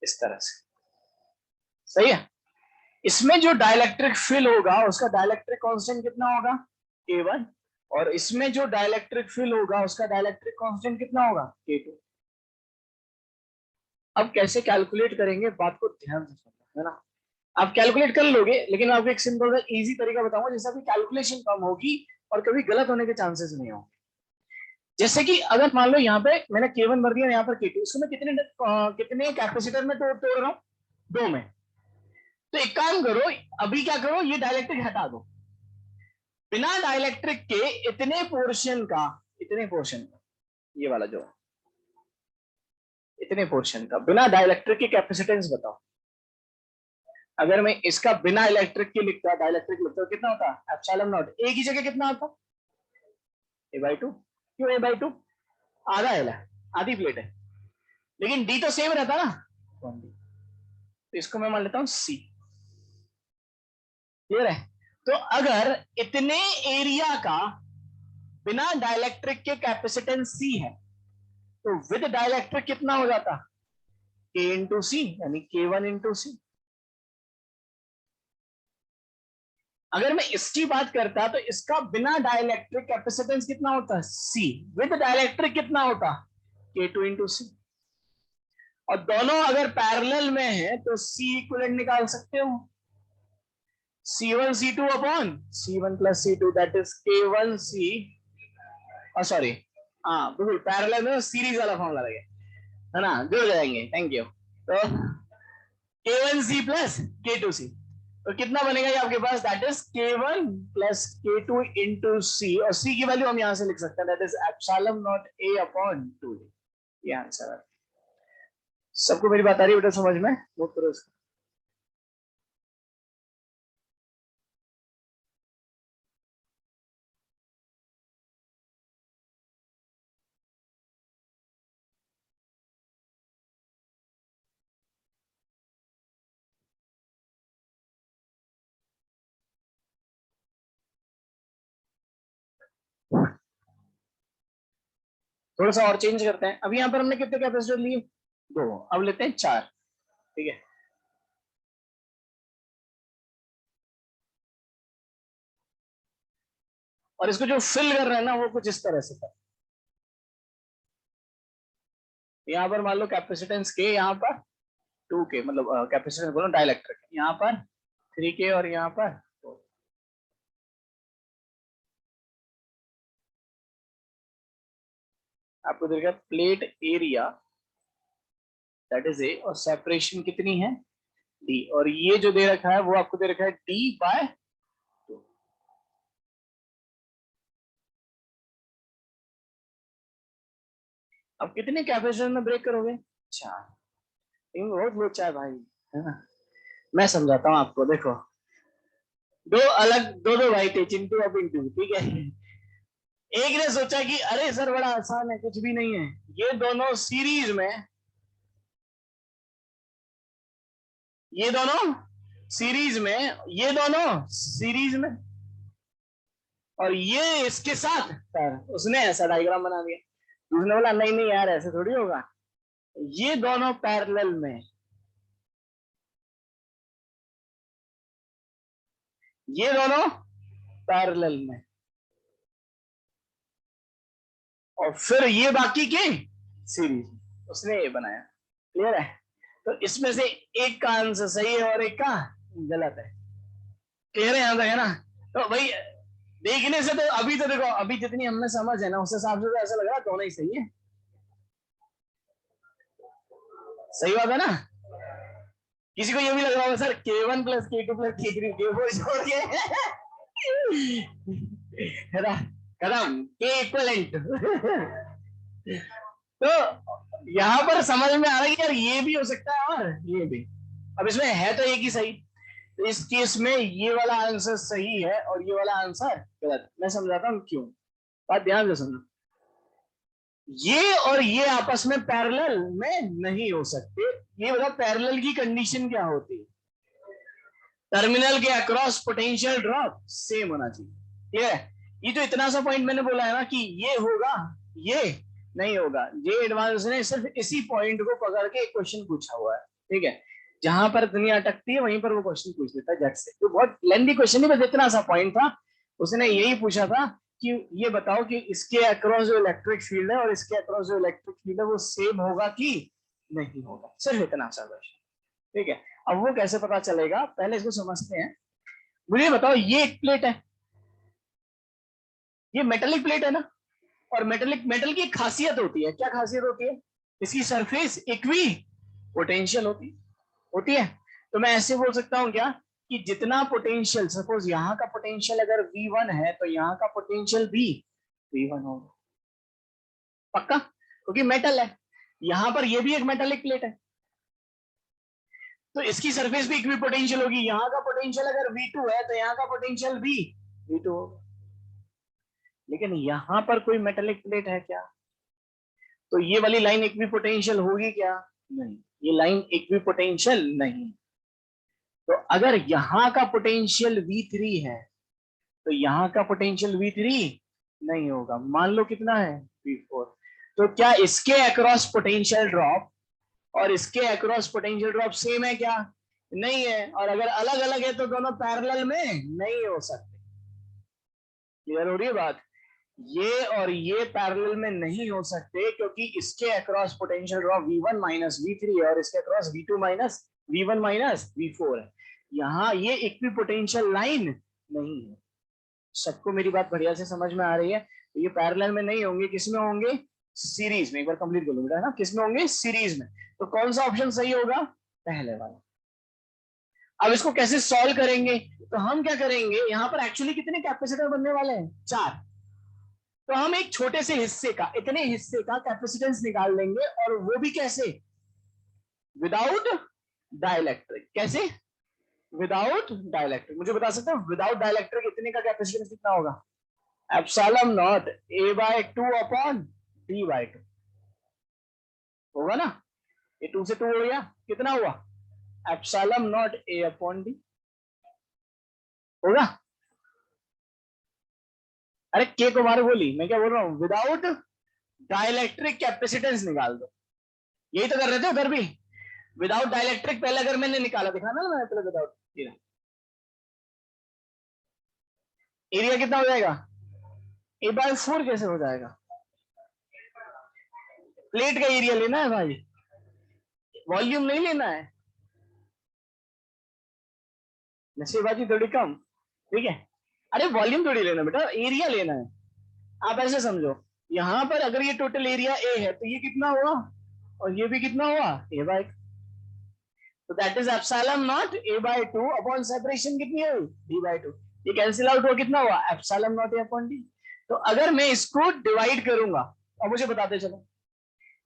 इस तरह से। सही है। इसमें जो डाइलेक्ट्रिक फिल होगा उसका डाइलेक्ट्रिक कांस्टेंट कितना होगा? K1। और इसमें जो डाइलेक्ट्रिक फिल होगा उसका डाइलेक्ट्रिक कांस्टेंट कितना होगा? K2। अब कैसे कैलकुलेट करेंगे बात को ध्यान से समझना है ना। आप कैलकुलेट कर लोगे लेकिन मैं आपको एक सिंपल सा इजी तरीका बताऊंगा जिससे आपकी कैलकुलेशन कम होगी और कभी गलत होने के चांसेस नहीं होंगे। जैसे कि अगर मान लो यहाँ पे मैंने K1 भर दिया यहाँ पर K2, इसको मैं कितने कैपेसिटर में तोड़ रहा हूँ? दो में। तो एक काम करो, अभी क्या करो, ये डाइलेक्ट्रिक हटा दो। बिना डाइलेक्ट्रिक के इतने पोर्शन का ये वाला जो इतने पोर्शन का बिना डाइलेक्ट्रिक के कैपेसिटेंस बताओ। अगर मैं इसका बिना इलेक्ट्रिक के लिखता डाइलेक्ट्रिक लिखता तो कितना होता? Epsilon naught. ए की जगह कितना होता? A/2। क्यों A/2? आधा एल है, आधी प्लेट है, लेकिन डी तो सेम रहता ना, तो इसको मैं मान लेता हूं C। क्लियर है? तो अगर इतने एरिया का बिना डाइलेक्ट्रिक के कैपेसिटेंस C है तो विद डाइलेक्ट्रिक कितना हो जाता? K इंटू सी, यानी K1 इंटू सी। अगर मैं इसकी बात करता तो इसका बिना डाइलेक्ट्रिक कैपेसिटेंस कितना होता? C। विद डाइलेक्ट्रिक कितना होता? K2 into C. और दोनों अगर पैरेलल में है तो C इक्विवेलेंट निकाल सकते हो, C1 C2 upon C1 plus C2 that is K1 C। Sorry, हाँ बिल्कुल पैरेलल में सीरीज वाला फॉर्मूला लगे है ना, जुड़ जाएंगे। Thank you. तो K1C प्लस K2C, तो कितना बनेगा ये आपके पास? That is K1 plus K2 into C, और सी की वैल्यू हम यहां से लिख सकते हैं, that is epsilon naught A upon 2। ये आंसर है। सबको मेरी बात आ रही है बेटा समझ में? नोट करो इसको। थोड़ा सा और चेंज करते हैं। अभी यहाँ पर हमने कितने कैपेसिटर लिए? दो। अब लेते हैं चार। ठीक है। और इसको जो फिल कर रहे हैं ना वो कुछ इस तरह से कर, यहाँ पर मान लो कैपेसिटेंस के, यहाँ पर 2K, मतलब कैपेसिटेंस बोलो डाइलेक्ट्रिक, यहाँ पर 3K और यहाँ पर 4। आपको देखा प्लेट एरिया दैट इज ए, और सेपरेशन कितनी है? D। और ये जो दे रखा है वो आपको दे रखा है D/2। अब कितने कैपेसिटर में ब्रेक करोगे? अच्छा, बहुत लोचा है भाई, है ना। मैं समझाता हूँ आपको। देखो दो अलग दो भाई थे, चिंटू और पिंटू, ठीक है। एक ने सोचा कि अरे सर बड़ा आसान है, कुछ भी नहीं है, ये दोनों सीरीज में, ये दोनों सीरीज में, ये दोनों सीरीज में, और ये इसके साथ सर, उसने ऐसा डायग्राम बना दिया। उसने बोला नहीं नहीं यार ऐसे थोड़ी होगा, ये दोनों पैरेलल में, ये दोनों पैरेलल में, और फिर ये बाकी के सीरीज, उसने ये बनाया। क्लियर है? तो इसमें से एक का आंसर सही है और एक का गलत है। क्लियर है यहाँ तक, है ना? तो भाई देखने से तो अभी तो देखो, अभी जितनी हमें समझ है ना उस हिसाब से तो ऐसा लग रहा है दोनों ही सही है। सही बात है ना? किसी को ये भी लग रहा होगा sir K1 plus K2 plus K3 K4 छोड़ के है ना, खत्म K इक्वलेंट। तो यहाँ पर समझ में आ रहा है कि यार ये भी हो सकता है और ये भी। अब इसमें है तो एक ही सही, तो इस केस में ये वाला आंसर सही है और ये वाला आंसर गलत। मैं समझाता हूँ क्यों, बात ध्यान से सुनो। ये और ये आपस में पैरेलल में नहीं हो सकते। ये बताओ पैरेलल की कंडीशन क्या होती है? टर्मिनल के अक्रॉस पोटेंशियल ड्रॉप सेम होना चाहिए। ठीक है, ये जो इतना सा पॉइंट मैंने बोला है ना कि ये होगा ये नहीं होगा, ये एडवांस ने सिर्फ इसी पॉइंट को पकड़ के एक क्वेश्चन पूछा हुआ है। ठीक है, जहां पर दुनिया अटकती है वहीं पर वो क्वेश्चन पूछ लेता है जट से। तो बहुत लेंथी क्वेश्चन नहीं, बस इतना सा पॉइंट था। उसने यही पूछा था कि ये बताओ कि इसके अक्रॉस जो इलेक्ट्रिक फील्ड है और इसके अक्रॉस जो इलेक्ट्रिक फील्ड है वो सेम होगा कि नहीं होगा, सिर्फ इतना सा क्वेश्चन। ठीक है, अब वो कैसे पता चलेगा पहले इसको समझते हैं। मुझे बताओ ये एक प्लेट है, ये मेटेलिक प्लेट है ना, और मेटल की खासियत होती है, क्या खासियत होती है? इसकी सरफेस इक्वी पोटेंशियल होती है। तो मैं ऐसे बोल सकता हूं क्या कि जितना पोटेंशियल, सपोज यहाँ का पोटेंशियल अगर V1 है तो यहाँ का पोटेंशियल भी V1 होगा, पक्का, क्योंकि मेटल है। यहाँ पर ये भी एक मेटेलिक प्लेट है, तो इसकी सरफेस भी इक्वी पोटेंशियल होगी। यहाँ का पोटेंशियल अगर V2 है तो यहाँ का पोटेंशियल भी V2 होगा। लेकिन यहाँ पर कोई मेटेलिक प्लेट है क्या? तो ये वाली लाइन इक्वी पोटेंशियल होगी क्या? नहीं, ये लाइन इक्वी पोटेंशियल नहीं। तो अगर यहाँ का पोटेंशियल V3 है तो यहाँ का पोटेंशियल V3 नहीं होगा। मान लो कितना है V4। तो क्या इसके अक्रॉस पोटेंशियल ड्रॉप और इसके अक्रॉस पोटेंशियल ड्रॉप सेम है क्या? नहीं है। और अगर अलग अलग है तो दोनों पैरेलल में नहीं हो सकते। क्लियर हो रही है बात? ये और ये पैरेलल में नहीं हो सकते क्योंकि इसके across potential drop V1 minus V3 है और इसके across V2 minus V1 minus V4 है। यहाँ ये इक्वी पोटेंशियल लाइन नहीं है। सबको मेरी बात बढ़िया से समझ में आ रही है? तो ये पैरेलल में नहीं होंगे, किसमें होंगे? सीरीज में। एक बार कंप्लीट कर लो बेटा, है ना, किसमें होंगे? सीरीज में। तो कौन सा ऑप्शन सही होगा? पहले वाला। अब इसको कैसे सॉल्व करेंगे? तो हम क्या करेंगे, यहाँ पर एक्चुअली कितने कैपेसिटर बनने वाले हैं? 4। तो हम एक छोटे से हिस्से का, इतने हिस्से का कैपेसिटेंस निकाल लेंगे, और वो भी कैसे? Without dielectric. कैसे? Without dielectric. मुझे बता सकते हो विदाउट डाइलेक्ट्रिक इतने का कैपेसिटेंस कितना होगा? Epsilon naught A/2 upon D/2 होगा ना। ये 2 से 2 हो गया, कितना हुआ? Epsilon naught A upon D होगा। अरे के को मारो बोली, मैं क्या बोल रहा हूँ? विदाउट डाइलेक्ट्रिक कैपेसिटेंस निकाल दो। यही तो कर रहे थे उधर भी। विदाउट डाइलेक्ट्रिक पहले अगर मैंने निकाला, दिखाना ना मैंने पहले विदाउट। एरिया कितना हो जाएगा? A/4 कैसे हो जाएगा? प्लेट का एरिया लेना है भाई, वॉल्यूम नहीं लेना है। नशेबाजी थोड़ी कम, ठीक है। अरे वॉल्यूम थोड़ी लेना बेटा, एरिया लेना है। आप ऐसे समझो, यहां पर अगर ये टोटल एरिया ए है तो ये कितना हुआ, और ये भी कितना हुआ? A/2। तो that is epsilon naught A/2 upon separation कितनी है? D/2। ये कैंसिल आउट हुआ, कितना हुआ? Epsilon naught A upon D। तो अगर मैं इसको डिवाइड करूंगा, अब मुझे बताते चलो,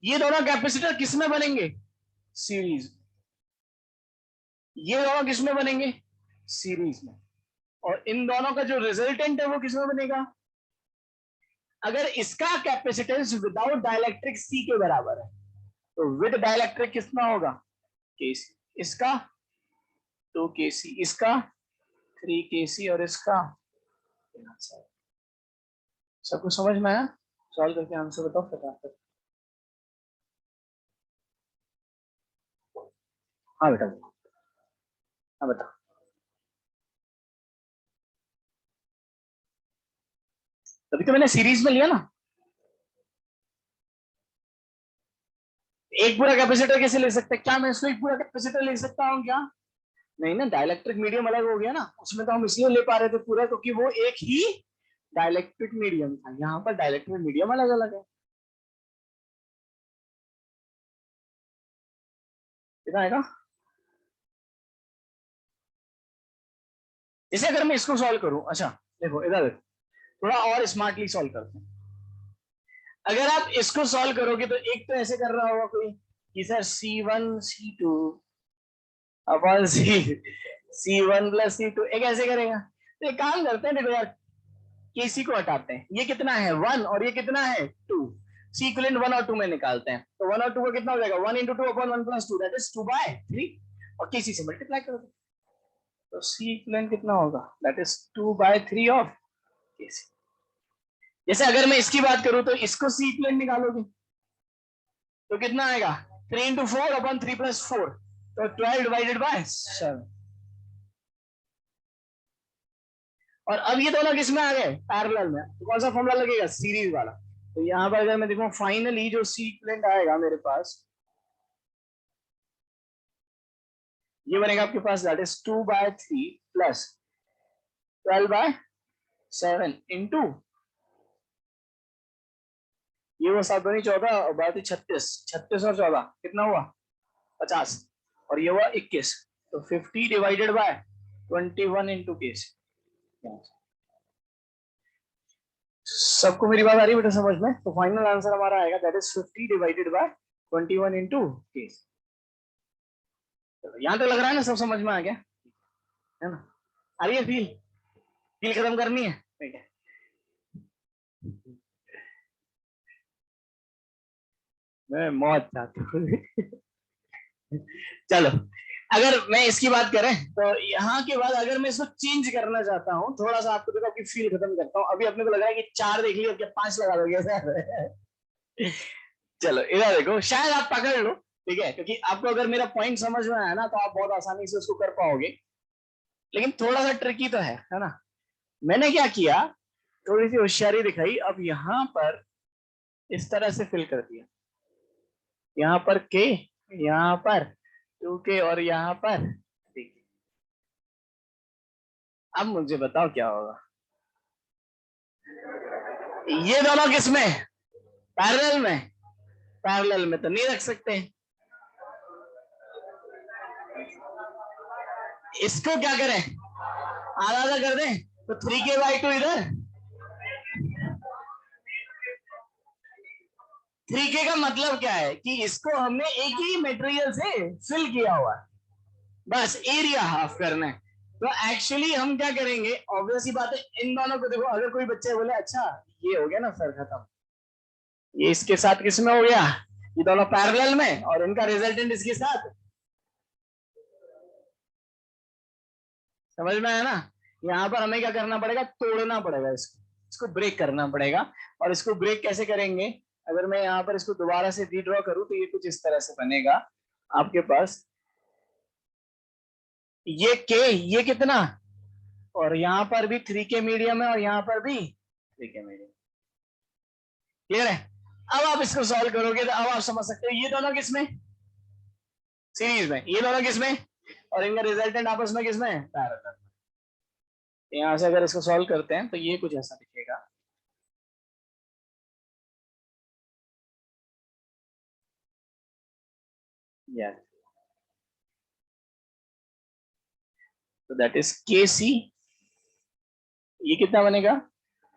ये दोनों कैपेसिटर किस में बनेंगे? सीरीज। ये दोनों किस में बनेंगे? सीरीज में। और इन दोनों का जो रिजल्टेंट है वो किस में बनेगा? अगर इसका कैपेसिटेंस विदाउट डाइलेक्ट्रिक C के बराबर है तो विद डाइलेक्ट्रिक कितना होगा? Kc। इसका 2Kc, इसका 3Kc, और इसका। सबको समझ में आया? सॉल्व करके आंसर बताओ फटाफट। हाँ बेटा, हाँ बताओ। तभी तो मैंने सीरीज में लिया ना। एक पूरा कैपेसिटर कैसे ले सकते हैं? क्या मैं इसको एक पूरा कैपेसिटर ले सकता हूँ क्या? नहीं ना, डाइलेक्ट्रिक मीडियम अलग हो गया ना। उसमें तो हम इसलिए ले पा रहे थे पूरा क्योंकि वो एक ही डाइलेक्ट्रिक मीडियम था। यहाँ पर डाइलेक्ट्रिक मीडियम अलग अलग है। कितना आएगा? इसे अगर मैं इसको सॉल्व करूं, अच्छा देखो इधर देखो, थोड़ा और स्मार्टली सॉल्व करते हैं। अगर आप इसको सॉल्व करोगे तो एक तो ऐसे कर रहा होगा कोई कि sir C1 C2 upon C1 plus C2, एक ऐसे करेगा। तो एक काम करते हैं, देखो यार केसी को हटाते हैं, ये कितना है 1 और ये कितना है 2, सी इक्विवेलेंट 1 और 2 में निकालते हैं, तो 1 और 2 का कितना हो जाएगा 1 into 2 upon 1 plus 2, that is 2/3, और केसी से मल्टीप्लाई कर दो, तो सी इक्विवेलेंट कितना होगा, दैट इज 2/3 ऑफ केसी। जैसे अगर मैं इसकी बात करूं तो इसको सी इक्विवेलेंट निकालोगे तो कितना आएगा 3 into 4 upon 3 plus 4, तो 12 divided by 7। और अब ये दोनों किस में आ गए पैरेलल में, तो कौन सा फॉर्मूला लगेगा सीरीज वाला। तो यहां पर अगर मैं देखूं फाइनली जो सी इक्विवेलेंट आएगा मेरे पास, ये बनेगा आपके पास दैट इज 2/3 प्लस 12/7 इंटू ये वो 7 दूनी 14 और 12 36, 36 और 14 कितना हुआ 50, और ये हुआ 21, तो 50 डिवाइडेड बाय 21 इंटू केस। सबको मेरी बात आ रही है बेटा समझ में? तो फाइनल आंसर हमारा आएगा that is 50 divided by 21 into case. यहां तक लग रहा है ना सब समझ में आ गया है ना? आ रही है फील खत्म करनी है, ठीक है। मैं मौत चाहती हूँ चलो अगर मैं इसकी बात करें तो यहाँ के बाद अगर मैं इसको चेंज करना चाहता हूँ थोड़ा सा, आपको देखो आपकी फील खत्म करता हूँ। अभी अपने को लग रहा है कि 4 देख लिया, क्या 5 लगा दोगे सर चलो इधर देखो, शायद आप पकड़ लो, ठीक है, क्योंकि आपको अगर मेरा पॉइंट समझ में आया ना तो आप बहुत आसानी से उसको कर पाओगे, लेकिन थोड़ा सा ट्रिकी तो है ना। मैंने क्या किया, थोड़ी सी होशियारी दिखाई, अब यहाँ पर इस तरह से फिल कर दिया, यहाँ पर के, यहाँ पर 2K और यहाँ पर 3K। अब मुझे बताओ क्या होगा, ये दोनों किसमें पैरेलल में, पैरेलल में तो नहीं रख सकते, इसको क्या करें आधा आधा कर दें, तो 3K/2 इधर, 3K का मतलब क्या है कि इसको हमने एक ही मटेरियल से फिल किया हुआ है, बस एरिया हाफ करना है। तो एक्चुअली हम क्या करेंगे, ऑब्वियस ही बात है, इन दोनों को देखो, अगर कोई बच्चे बोले अच्छा ये हो गया ना सर खत्म, ये इसके साथ किसमें हो गया, ये दोनों पैरेलल में, और इनका रिजल्टेंट इसके साथ, समझ में आया ना। यहाँ पर हमें क्या करना पड़ेगा, तोड़ना पड़ेगा इसको ब्रेक करना पड़ेगा। और इसको ब्रेक कैसे करेंगे, अगर मैं यहाँ पर इसको दोबारा से रीड्रॉ करूं तो ये कुछ इस तरह से बनेगा आपके पास, ये के, ये कितना, और यहाँ पर भी 3K मीडियम है और यहाँ पर भी 3K मीडियम, क्लियर है। अब आप इसको सॉल्व करोगे तो अब आप समझ सकते हो ये दोनों किसमें सीरीज में, ये दोनों किसमें, और इनका रिजल्टेंट आपस में किसमें पैरेलल। यहां से अगर इसको सॉल्व करते हैं तो ये कुछ ऐसा दिखेगा, तो दैट इज KC, ये कितना बनेगा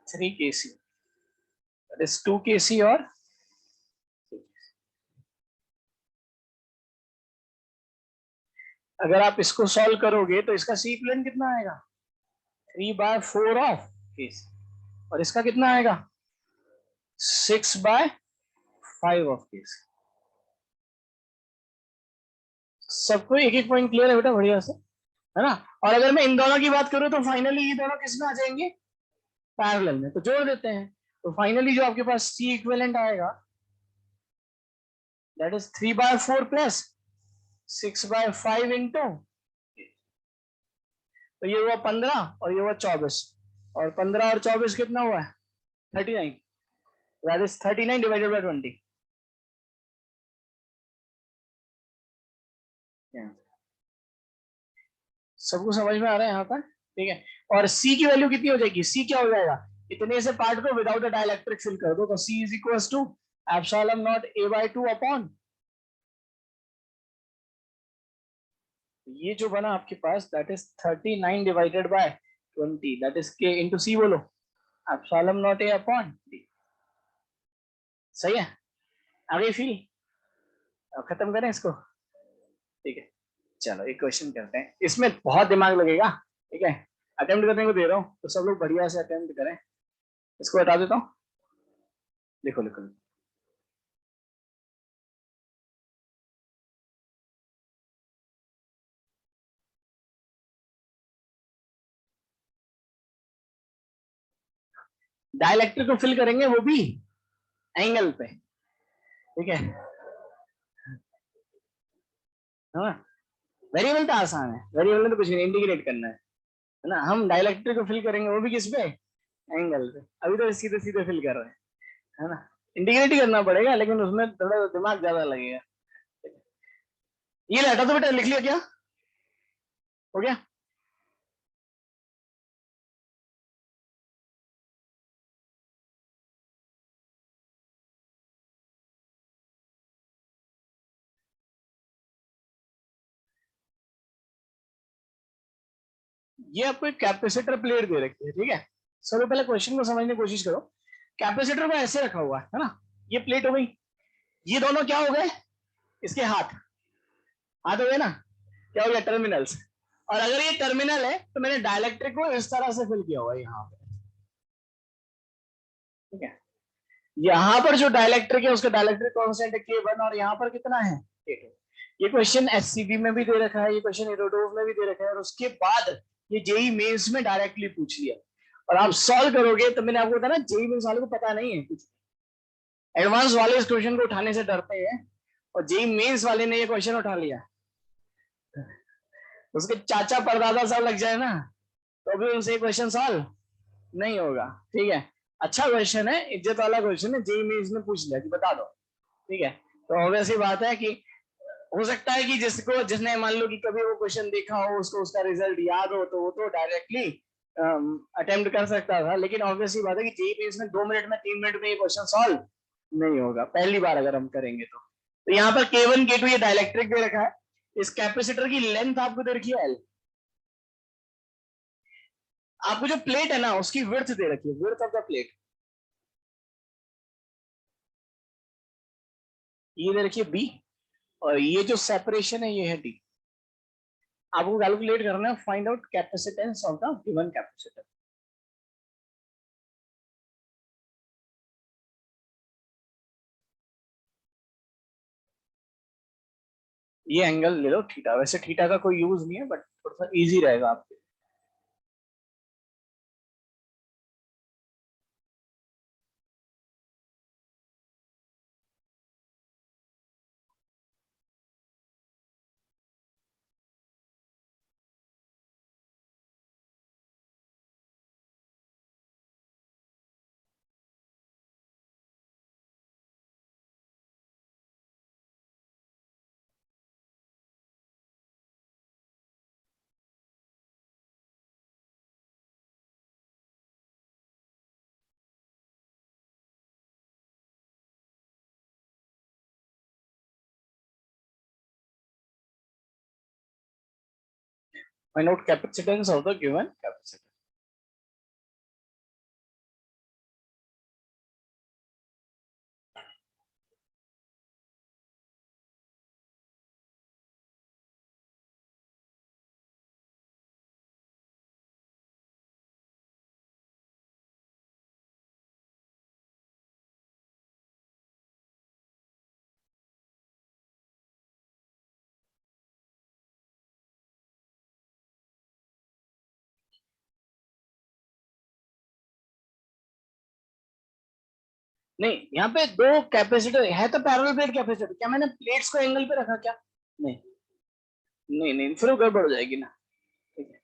3KC, दैट इज 2KC और अगर आप इसको सॉल्व करोगे तो इसका सी इक्विवेलेंट कितना आएगा 3/4 ऑफ KC, और इसका कितना आएगा 6/5 ऑफ KC। सबको एक एक पॉइंट क्लियर है बेटा, बढ़िया से, है ना। और अगर मैं इन दोनों की बात करूं तो फाइनली ये दोनों किस में आ जाएंगे पैरेलल में, तो जोड़ देते हैं, तो फाइनली जो आपके पास सी इक्विवेलेंट आएगा दैट इज 3/4 प्लस 6/5 इंटू, तो ये हुआ 15 और ये हुआ 24, और 15 और 24 कितना हुआ है 39, दैट इज 39 डिवाइडेड बाय 20। सबको समझ में आ रहा है यहाँ पर, ठीक है। और C की वैल्यू कितनी हो जाएगी, C क्या हो जाएगा, इतने से पार्ट को विदाउट अ डाइलेक्ट्रिक फिल कर दो, तो C is equals to epsilon naught A/2 upon ये जो बना आपके पास that is 39 divided by 20 that is K into C बोलो epsilon naught A upon D. सही है, आगे फील खत्म करें इसको। ठीक है, चलो एक क्वेश्चन करते हैं, इसमें बहुत दिमाग लगेगा। ठीक है, अटेम्प्ट करने को दे रहा हूँ तो सब लोग बढ़िया से अटेम्प्ट करें। इसको बता देता हूँ, लिखो लिखो। डाइलेक्ट्रिक को फिल करेंगे वो भी एंगल पे। ठीक है, हाँ वेरिएबल तो आसान है, वेरिएबल में तो कुछ नहीं, इंटीग्रेट करना है ना। हम डाइलेक्ट्रिक को फिल करेंगे वो भी किस पे, एंगल पे। अभी तो सीधे सीधे फिल कर रहे हैं, है ना। इंटीग्रेट ही करना पड़ेगा लेकिन उसमें थोड़ा दिमाग ज्यादा लगेगा। ये लेटर तो बेटा लिख लिया क्या, हो गया। ये आपको एक कैपेसिटर प्लेट दे रखी है। ठीक है, सबसे पहले क्वेश्चन को समझने की कोशिश करो। कैपेसिटर को ऐसे रखा हुआ है ना, ये प्लेट हो गई, ये दोनों क्या हो गए, इसके हाथ, हाथ हो गए ना, क्या हो गया, टर्मिनल्स। और अगर ये टर्मिनल है तो मैंने डायलैक्ट्रिक को इस तरह से फिल किया हुआ है यहाँ पे। ठीक है, यहाँ पर जो डायलैक्ट्रिक है उसका डायलैक्ट्रिक कांस्टेंट है K1 और यहाँ पर कितना है K2। ये क्वेश्चन एससीबी में भी दे रखा है, ये क्वेश्चन एरोडोव में भी दे रखा है, और उसके बाद ये जेई मेंस में डायरेक्टली पूछ लिया और आप सॉल्व करोगे। तो मैंने आपको बताया ना, जेई मेंस वाले को पता नहीं है कुछ, एडवांस वाले इस क्वेश्चन को उठाने से डरते हैं, और जेई मेंस वाले ने ये क्वेश्चन उठा लिया। उसके चाचा परदादा सब लग जाए ना तो भी उनसे क्वेश्चन सॉल्व नहीं होगा। ठीक है, अच्छा क्वेश्चन है, इज्जत वाला क्वेश्चन है, जेई मेंस ने पूछ लिया कि बता दो। ठीक है, तो ऑब्वियस सी बात है कि हो सकता है कि जिसको जिसने मान लो कि कभी वो क्वेश्चन देखा हो, उसको उसका रिजल्ट याद हो, तो वो तो डायरेक्टली अटेम्प्ट कर सकता था। लेकिन ऑब्वियस सी बात है कि जेई मेंस में 2 मिनट में 3 मिनट में ये क्वेश्चन सॉल्व नहीं होगा, पहली बार अगर हम करेंगे तो यहाँ पर K1 K2 ये डायलेक्ट्रिक दे रखा है, इस कैपेसिटर की लेंथ आपको दे रखी है L, आपको जो प्लेट है ना उसकी विड्थ दे रखी है, विड्थ ऑफ द प्लेट ये दे रखी है B, और ये जो सेपरेशन है ये है D। आपको कैलकुलेट करना है, find out capacitance of the given capacitor. ये एंगल ले लो थीटा, वैसे थीटा का कोई यूज नहीं है बट थोड़ा सा इजी रहेगा आपके। Find out capacitance of the given capacitor. नहीं, यहाँ पे दो कैपेसिटर है तो पैरेलल प्लेट कैपेसिटर, क्या मैंने प्लेट्स को एंगल पे रखा क्या, नहीं नहीं नहीं, फिर वो गड़बड़ हो जाएगी ना। ठीक है,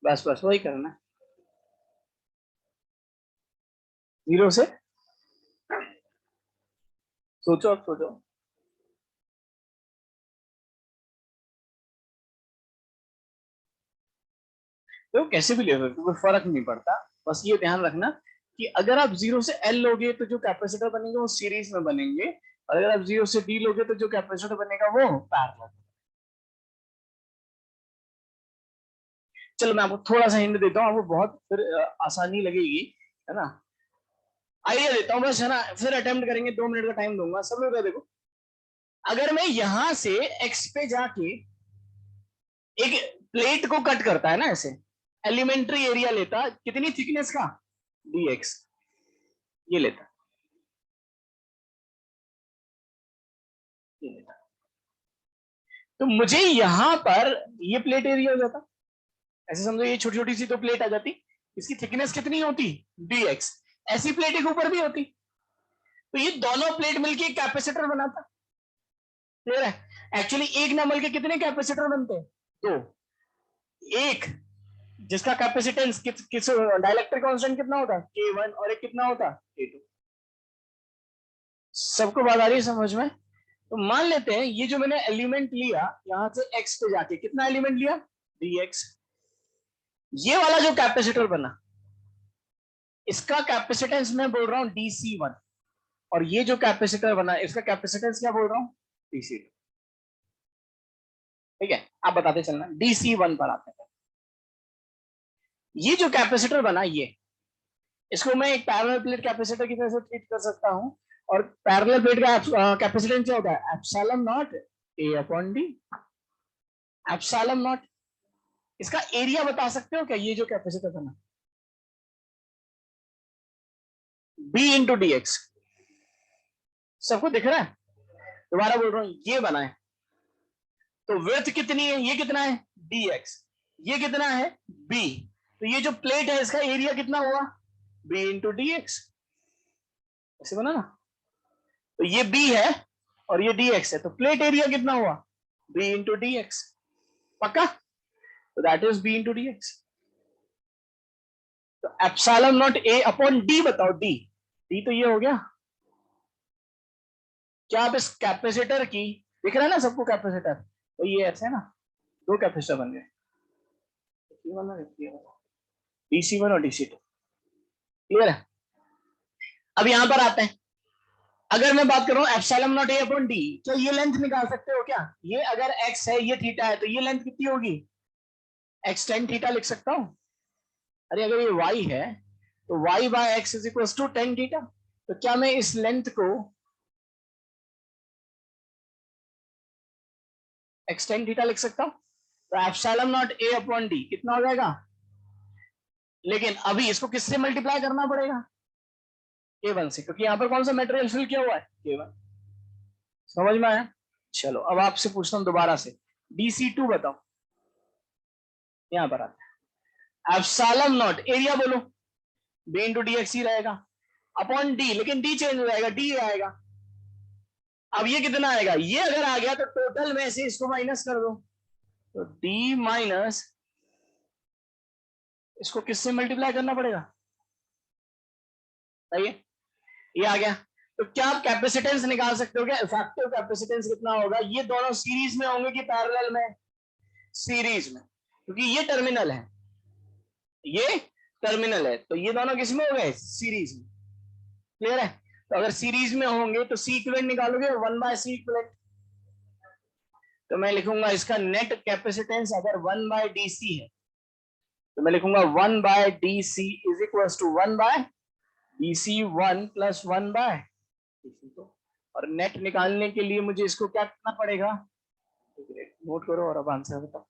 बस बस वही करना है, जीरो से सोचो, अब सोचो। तो कैसे भी ले सकते हो, कोई फर्क नहीं पड़ता। बस ये ध्यान रखना कि अगर आप जीरो से एल लोगे तो जो कैपेसिटर बनेंगे वो सीरीज में बनेंगे, और अगर आप जीरो से डी लोगे तो जो कैपेसिटर बनेगा वो पैरेलल। चलो मैं आपको थोड़ा सा हिंट देता हूँ, आपको बहुत फिर आसानी लगेगी, है ना। आइडिया देता हूँ बस, है ना, फिर अटेम्प्ट करेंगे, 2 मिनट का टाइम दूंगा सब लोग। देखो, अगर मैं यहां से एक्स पे जाके एक प्लेट को कट करता है ना ऐसे, एलिमेंट्री एरिया लेता कितनी थिकनेस का, dx, ये लेता, ये लेता, तो मुझे यहां पर ये प्लेट एरिया हो जाता। ऐसे समझो ये छोटी छोटी सी तो प्लेट आ जाती, इसकी थिकनेस कितनी होती, dx। ऐसी प्लेट एक ऊपर भी होती, तो ये दोनों प्लेट मिलके कैपेसिटर बनाता। क्लियर है। एक्चुअली एक ना मिलके कितने कैपेसिटर बनते हैं, दो। एक जिसका कैपेसिटेंस किस डाइलेक्ट्रिक कांस्टेंट कितना होता K1, और एक कितना होता K2। सबको बात आ रही है समझ में। तो मान लेते हैं ये जो मैंने एलिमेंट लिया यहां से x पे जाके, कितना एलिमेंट लिया, dx। ये वाला जो कैपेसिटर बना, इसका कैपेसिटेंस मैं बोल रहा हूं DC1, और ये जो कैपेसिटर बना इसका कैपेसिटेंस क्या बोल रहा हूं, DC2। ठीक है, आप बताते चलना, DC1 पर आते हैं। ये जो कैपेसिटर बना, ये इसको मैं एक पैरेलल प्लेट कैपेसिटर की तरह से ट्रीट कर सकता हूं। और पैरेलल प्लेट का कैपेसिटेंस क्या होता है, epsilon naught A upon D, epsilon not. इसका एरिया बता सकते हो क्या, ये जो कैपेसिटर बना, B इंटू डी एक्स। सबको दिख रहा है, दोबारा बोल रहा हूं, ये बना है, तो विड्थ कितनी है, ये कितना है dx, ये कितना है b, तो ये जो प्लेट है इसका एरिया कितना हुआ, b इंटू डी एक्स। ऐसे बना ना, तो ये b है और ये dx है, तो प्लेट एरिया कितना हुआ, b इंटू डी एक्स। पक्का, तो that is b into D X. तो epsilon naught a upon d, बताओ d, d तो ये हो गया। क्या आप इस कैपेसिटर की, दिख रहा है ना सबको कैपेसिटर, तो ये ऐसे है ना, दो कैपेसिटर बन गए, DC1 और DC2। क्लियर है। अब यहां पर आते हैं, अगर मैं बात कर रहा हूं epsilon naught A upon D, तो ये लेंथ निकाल सकते हो क्या, ये अगर x है ये थीटा है, तो ये लेंथ कितनी होगी, x टेन थीटा लिख सकता हूं। अरे अगर ये y है तो y by X is equal to tan theta, तो क्या मैं इस लेंथ को x टेन थीटा लिख सकता हूं। तो epsilon naught A upon D कितना हो जाएगा, लेकिन अभी इसको किससे मल्टीप्लाई करना पड़ेगा, K1 से, क्योंकि यहां पर कौन सा मेटेरियल फिल किया हुआ है, K1। समझ में आया। चलो अब आपसे पूछता हूं दोबारा से, DC2 बताओ। यहां पर आता है एप्सिलॉन नॉट, एरिया बोलो, b इंटू डी एक्स ही रहेगा, अपॉन डी, लेकिन डी चेंज हो जाएगा, डी आएगा। अब ये कितना आएगा, ये अगर आ गया तो टोटल में से इसको माइनस कर दो, तो डी माइनस, इसको किससे मल्टीप्लाई करना पड़ेगा, सही है, ये आ गया। तो क्या आप कैपेसिटेंस निकाल सकते हो क्या, इफेक्टिव कैपेसिटेंस कितना होगा, ये दोनों सीरीज में होंगे कि पैरेलल में, सीरीज में, क्योंकि ये टर्मिनल है, ये टर्मिनल है, तो ये दोनों किस में हो गए, सीरीज में। क्लियर है। तो अगर सीरीज में होंगे तो सी इक्विवेलेंट निकालोगे, 1/C इक्विवेलेंट। तो मैं लिखूंगा इसका नेट कैपेसिटेंस अगर 1/DC है, तो मैं लिखूंगा 1/DC is equal to 1/DC1 plus 1/DC2। और नेट निकालने के लिए मुझे इसको क्या करना पड़ेगा, नोट करो और अब आंसर बताओ।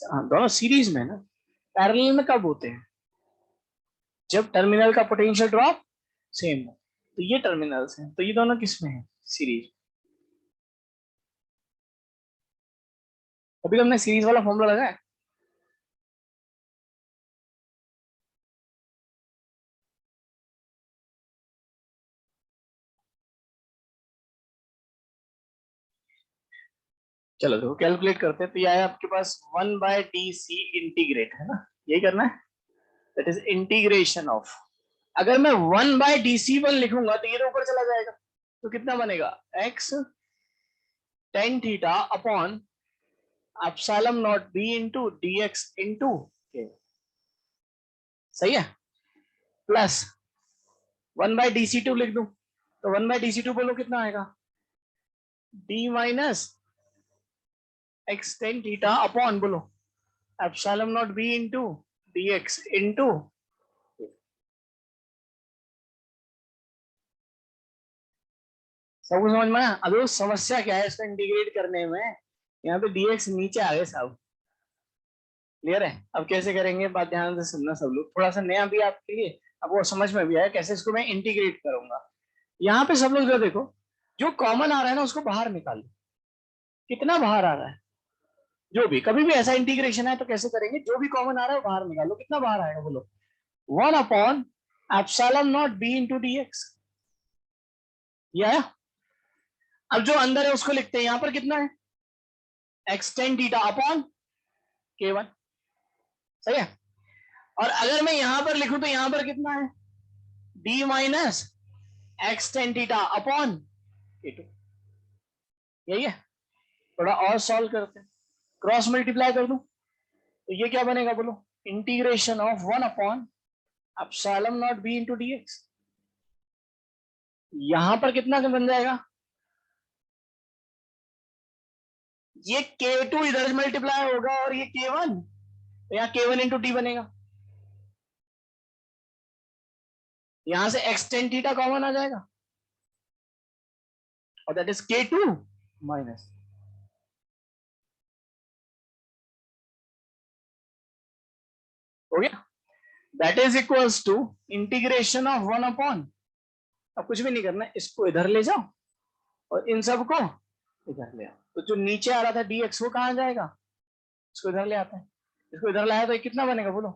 हाँ, दोनों सीरीज में ना, पैरेलल में कब होते हैं? जब टर्मिनल का पोटेंशियल ड्रॉप सेम हो। तो ये टर्मिनल्स हैं, तो ये दोनों किस में है? सीरीज। अभी तो हमने सीरीज वाला फॉर्मूला लगाया। चलो देखो कैलकुलेट करते हैं। तो ये आया आपके पास 1/dc इंटीग्रेट, है ना, यही करना है। दैट इज इंटीग्रेशन ऑफ, अगर मैं 1/dc1 लिखूंगा तो ये तो ऊपर चला जाएगा, तो कितना बनेगा? x tan theta upon epsilon naught b into dx into k, सही है, प्लस 1/dc2 लिख दूं, तो 1/dc2 बोलो कितना आएगा? d minus x tan theta upon बोलो epsilon naught b into dx into, सब कुछ समझ में आया? अब वो समस्या क्या है इसको इंटीग्रेट करने में, यहाँ पे dx नीचे आ गए सब, क्लियर है? अब कैसे करेंगे, बात ध्यान से सुनना सब लोग, थोड़ा सा नया भी आपके लिए, अब वो समझ में भी आया कैसे इसको मैं इंटीग्रेट करूंगा। यहाँ पे सब लोग जो देखो, जो कॉमन आ रहा है ना उसको बाहर निकाल लो। कितना बाहर आ रहा है? जो भी कभी भी ऐसा इंटीग्रेशन है तो कैसे करेंगे, जो भी कॉमन आ रहा है बाहर निकालो। कितना बाहर आएगा बोलो? 1 upon epsilon naught b into D x. अब जो अंदर है उसको लिखते हैं, यहां पर कितना है? x tan theta upon k1, सही है। और अगर मैं यहां पर लिखूं तो यहां पर कितना है? d minus x tan theta upon k2, यही है। थोड़ा और सॉल्व करते हैं, क्रॉस मल्टीप्लाई कर दूं तो ये क्या बनेगा बोलो? Integration of 1 upon epsilon naught b into dx। यहां पर कितना बन जाएगा? ये k2 इधर मल्टीप्लाई होगा और ये k1, तो यहाँ k1 इंटू डी बनेगा। यहां से x tan थीटा कॉमन आ जाएगा और दैट इज k2 माइनस, हो गया, that is equals to integration of 1 upon, अब कुछ भी नहीं करना है, इसको इधर ले जाओ और इन सबको इधर ले आओ, तो जो नीचे आ रहा था dx वो कहां जाएगा? इसको इधर ले आते हैं, इसको इधर लाया तो ये कितना बनेगा बोलो?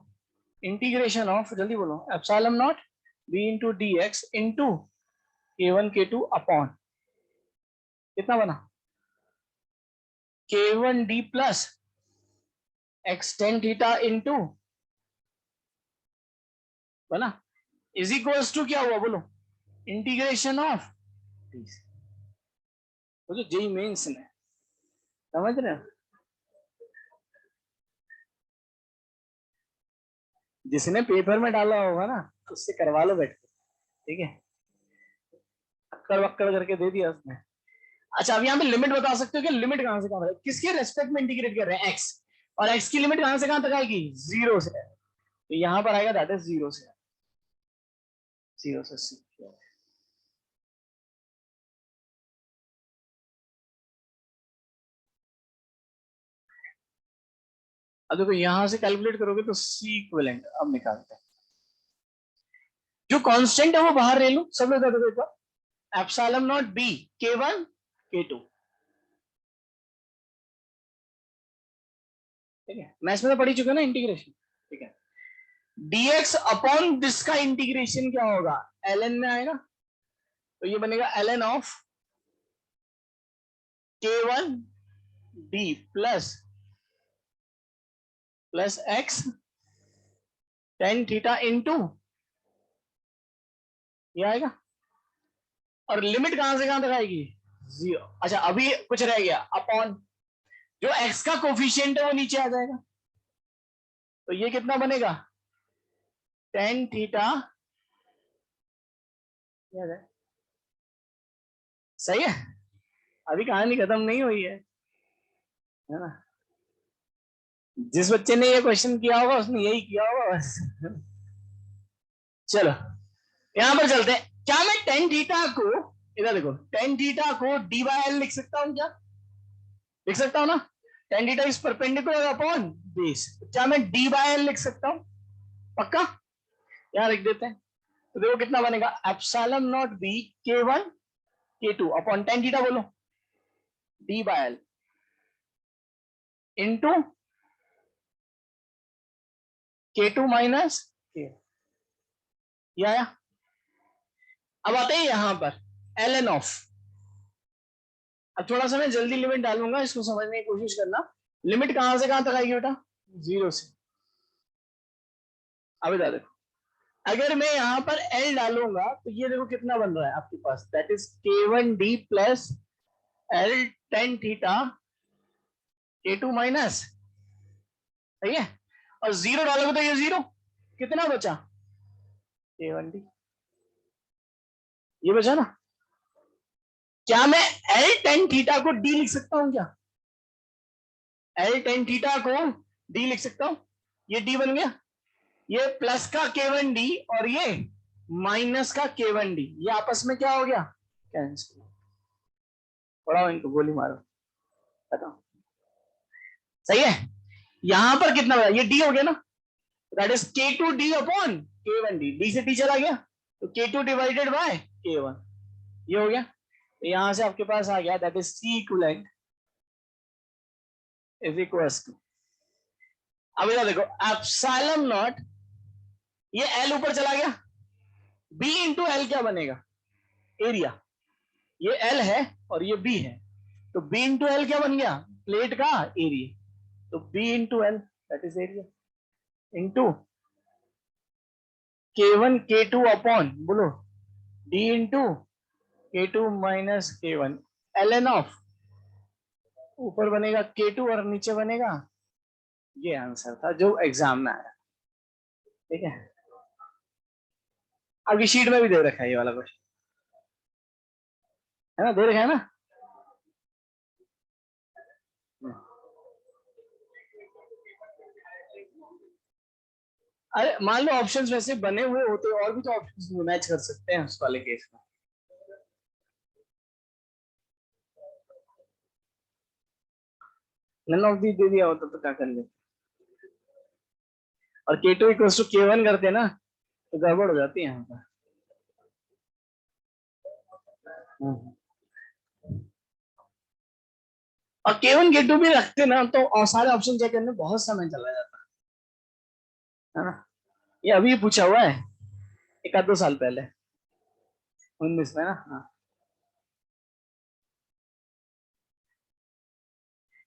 इंटीग्रेशन ऑफ, जल्दी बोलो, epsilon naught b into D x into k1 k2 upon, कितना बना? k1d plus x tan theta into, बना, इज इक्वल्स टू क्या हुआ बोलो? इंटीग्रेशन ऑफ, वो जो जेई मेंस ने, समझ रहे हो? जिसने पेपर में डाला होगा ना उससे करवा लो बैठ के, ठीक है, अक्कड़ वक्कड़ करके दे दिया उसने। अच्छा, अब यहाँ पे लिमिट बता सकते हो कि लिमिट कहां से कहां, किसके रेस्पेक्ट में इंटीग्रेट कर रहे हैं? एक्स, और एक्स की लिमिट कहां से कहां तक आएगी? जीरो से, तो यहां पर आएगा दैट इज जीरो से, जीरो से सी। अब देखो यहां से कैलकुलेट करोगे तो सी इक्विवेलेंट अब निकालते हैं, जो कांस्टेंट है वो बाहर ले लो, सब लोग देखो एक बार, epsilon not be k1 k2, ठीक है, मैं इसमें तो पढ़ ही चुका ना इंटीग्रेशन, ठीक है। dx अपॉन दिस का इंटीग्रेशन क्या होगा? ln में आएगा, तो ये बनेगा ln of k1 d plus plus x tan theta into, ये आएगा, और लिमिट कहां से कहां तक आएगी? जीरो। अच्छा अभी कुछ रह गया, अपॉन जो x का कोफिशिएंट है वो नीचे आ जाएगा, तो ये कितना बनेगा? tan थीटा, सही है। अभी कहानी खत्म नहीं हुई है ना? जिस बच्चे ने ये क्वेश्चन किया होगा उसने यही किया होगा बस। चलो यहां पर चलते हैं, क्या मैं tan थीटा को, इधर देखो, tan थीटा को डी बाई एल लिख सकता हूं क्या? लिख सकता हूं ना? tan theta is perpendicular upon base, क्या मैं d बाय l लिख सकता हूं? पक्का? यहां लिख देते हैं, तो देखो कितना बनेगा, epsilon naught b k1 k2 upon tan theta, बोलो d by l into k2 minus k, ये आया। अब आते हैं यहां पर ln ऑफ, अब थोड़ा सा मैं जल्दी लिमिट डालूंगा, इसको समझने की कोशिश करना। लिमिट कहां से कहां तक आएगी बेटा? 0 से। अब इधर देखो, अगर मैं यहां पर L डालूंगा तो ये देखो कितना बन रहा है आपके पास, that is k1d plus L tan theta k2 minus, सही है। और 0 डालोगे तो ये 0, कितना बचा? k1d, ये बचा ना। क्या मैं L tan थीटा को d लिख सकता हूं क्या? L tan थीटा को d लिख सकता हूं, ये d बन गया, ये प्लस का k1d और ये माइनस का k1d, ये आपस में क्या हो गया? कैंसिल। पढ़ाओ इनको, गोली मारो, बताओ, सही है। यहां पर कितना बचा? ये d हो गया ना, that is k2d upon k1d, d से d चला गया तो k2 डिवाइडेड बाय k1, ये हो गया। तो यहां से आपके पास आ गया that is c equivalent is equals to, अब इधर देखो एप्सिलॉन नॉट, ये l ऊपर चला गया, b इंटू एल क्या बनेगा? एरिया, ये l है और ये b है, तो b इंटू एल क्या बन गया? प्लेट का एरिया, तो b into L that is area into k1 k2 upon, बोलो d into k2 minus k1, ln of, ऊपर बनेगा k2 और नीचे बनेगा, ये आंसर था जो एग्जाम में आया, ठीक है। आपकी शीट में भी दे रखा है ये वाला क्वेश्चन, है ना, दे रखा है ना। अरे मान लो ऑप्शंस वैसे बने हुए होते और भी तो ऑप्शंस मैच कर सकते हैं उस वाले केस में। नन ऑफ दी दे दिया होता तो क्या कर ले, और k2 इक्वल्स टू k1 करते ना तो गड़बड़ हो जाती है यहाँ पर। और k1 k2 भी रखते ना तो और सारे ऑप्शन चेक करने में बहुत समय चला जाता है ना। ये अभी पूछा हुआ है एक आध 2 साल पहले, 19 में ना। हाँ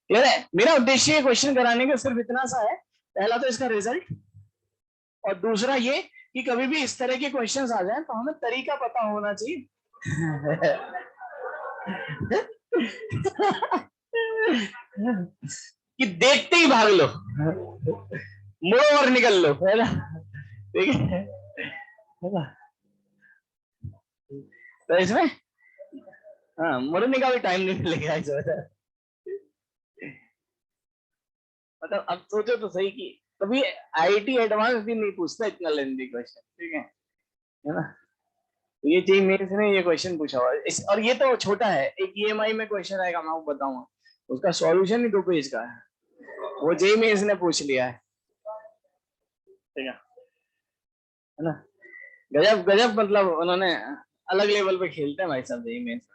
क्लियर है। मेरा उद्देश्य क्वेश्चन कराने का सिर्फ इतना सा है, पहला तो इसका रिजल्ट, और दूसरा ये कि कभी भी इस तरह के क्वेश्चंस आ जाए तो हमें तरीका पता होना चाहिए। कि देखते ही भाग लो, मुड़ो और निकल लो, है ना, ठीक है ना? तो इसमें हाँ मुड़ने का भी टाइम नहीं मिलेगा इस वजह, मतलब अब सोचो तो सही कि कभी आईआईटी एडवांस भी नहीं पूछता इतना लेंथी क्वेश्चन, ठीक है ना। तो ये जेई मेंस ने ये क्वेश्चन पूछा हुआ है और ये तो छोटा है, एक ईएमआई में क्वेश्चन आएगा मैं आपको बताऊंगा, उसका सॉल्यूशन ही 2 पेज का है, वो जेई मेंस ने पूछ लिया है, ठीक है ना। गजब गजब, मतलब उन्होंने अलग लेवल पे खेलते हैं भाई साहब जेई मेंस।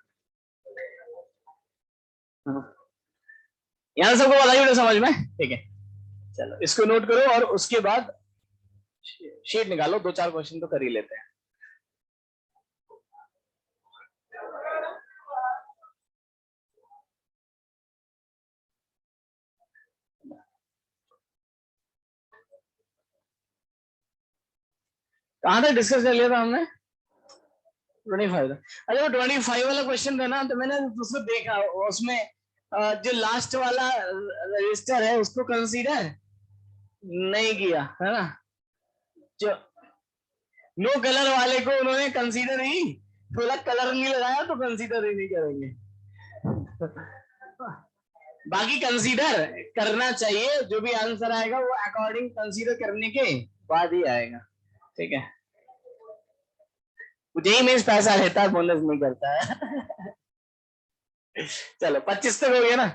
यहाँ सबको बताइए तो समझ में, ठीक है। चलो इसको नोट करो और उसके बाद शीट निकालो, 2-4 क्वेश्चन तो कर ही लेते हैं। कहां तक डिस्कस कर लिया था हमने? 25 था। अच्छा वो 25 वाला क्वेश्चन था ना, तो मैंने उसको देखा, उसमें जो लास्ट वाला रजिस्टर है उसको कंसीडर नहीं किया है ना, जो नो कलर वाले को उन्होंने कंसीडर ही, बोला कलर नहीं लगाया तो कंसीडर ही नहीं करेंगे। बाकी कंसीडर करना चाहिए, जो भी आंसर आएगा वो अकॉर्डिंग कंसीडर करने के बाद ही आएगा, ठीक है। मुझे ही मीन्स पैसा रहता है, बोनस नहीं करता है। चलो 25 तक हो गया ना,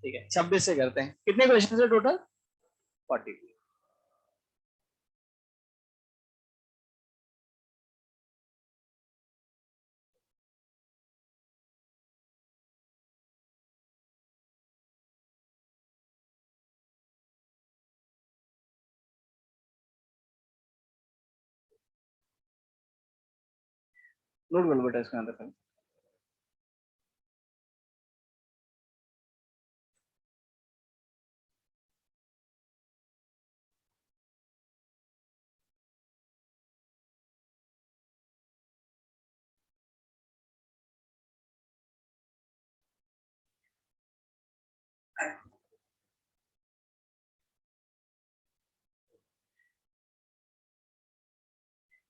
ठीक है 26 से करते हैं। कितने क्वेश्चन है टोटल? 40। नोट कर लो बेटा इसका आंसर।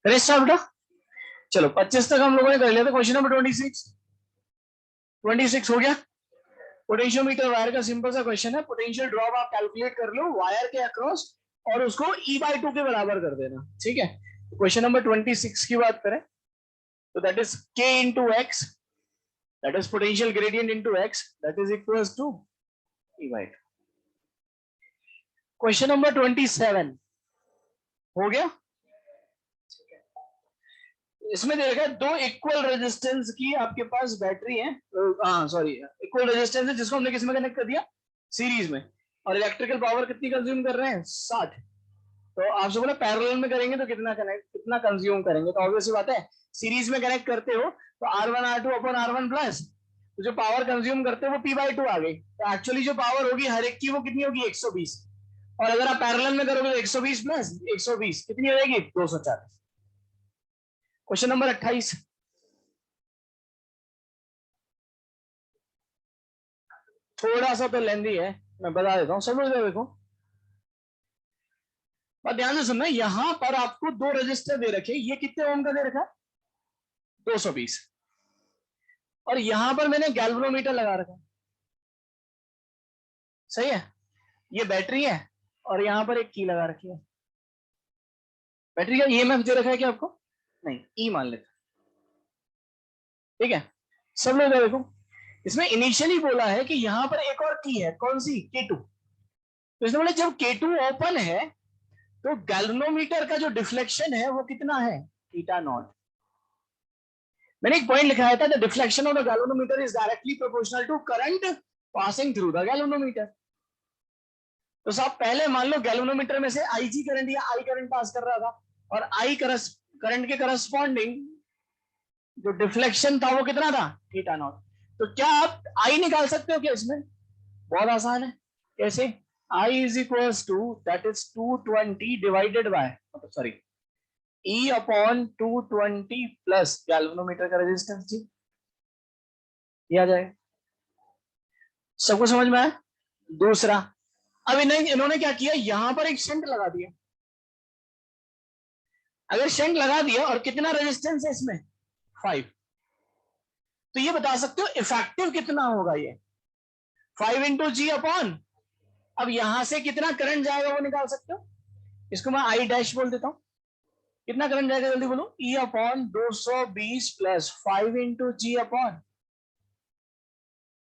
रेस्ट बेटा। चलो 25 तक हम लोगों ने कर लिया था। क्वेश्चन नंबर 26 हो गया। पोटेंशियोमीटर वायर का सिंपल सा क्वेश्चन है। पोटेंशियल ड्रॉप आप कैलकुलेट कर लो वायर के अक्रॉस और उसको E/2 के बराबर कर देना। ठीक है। क्वेश्चन नंबर 26 की बात करें तो that is K into X, that is potential gradient into X, that is equals to E/2। Question number 27 हो गया। इसमें देखा दो इक्वल रेजिस्टेंस की आपके पास बैटरी है, हाँ सॉरी इक्वल रेजिस्टेंस है जिसको हमने किसमें कनेक्ट कर दिया? सीरीज में। और इलेक्ट्रिकल पावर कितनी कंज्यूम कर रहे हैं? 60। तो आपसे बोला पैरेलल में करेंगे तो कितना कंज्यूम करेंगे? तो ऑब्वियस बात है सीरीज में कनेक्ट करते हो तो R1 R2 upon R1 plus तो जो पावर कंज्यूम करते हो वो P/2 आ गई। तो एक्चुअली जो पावर होगी हर एक की वो कितनी होगी? 120। और अगर आप पैरेलल में करोगे तो 120 प्लस 120 कितनी हो जाएगी? 240। क्वेश्चन नंबर 28 थोड़ा सा तो लेंदी है, मैं बता देता हूं, समझ लो। देखो और ध्यान से सुनना, यहां पर आपको दो रजिस्टर दे रखे। ये कितने ओम का दे रखा है? 220। और यहां पर मैंने गैल्वेनोमीटर लगा रखा। सही है। ये बैटरी है और यहां पर एक की लगा रखी है। बैटरी का ईएमएफ दे रखा है क्या आपको? नहीं, ई मान लेते। ठीक है। सब लोग देखो इसमें इनिशियली बोला है कि यहां पर एक और की है। कौन सी? K2। तो इसने बोला जब K2 ओपन है तो गैल्वेनोमीटर का जो डिफ्लेक्शन है वो कितना है? Theta naught. मैंने एक पॉइंट लिखा था, the deflection of the galvanometer is directly proportional to current passing through the galvanometer. तो साहब पहले मान लो गैल्वेनोमीटर में से IG करंट या I करंट पास कर रहा था और I करंट के करस्पॉन्डिंग जो डिफ्लेक्शन था वो कितना था? Theta naught. तो क्या आप I निकाल सकते हो क्या इसमें? बहुत आसान है। कैसे? I is equals to that is 220 divided by sorry E upon 220 plus galvanometer का रेजिस्टेंस जी। ये आ जाएगा। सबको समझ में आया? दूसरा, अब इन्होंने क्या किया, यहां पर एक शंट लगा दिया। अगर शंट लगा दिया और कितना रेजिस्टेंस है इसमें? 5। तो ये बता सकते हो इफेक्टिव कितना होगा? ये 5 इंटू जी अपॉन, अब यहां से कितना करंट जाएगा वो निकाल सकते हो। इसको मैं आई डैश बोल देता हूं। कितना करंट जाएगा जल्दी बोलो? E अपॉन 220 प्लस 5 इंटू जी अपॉन,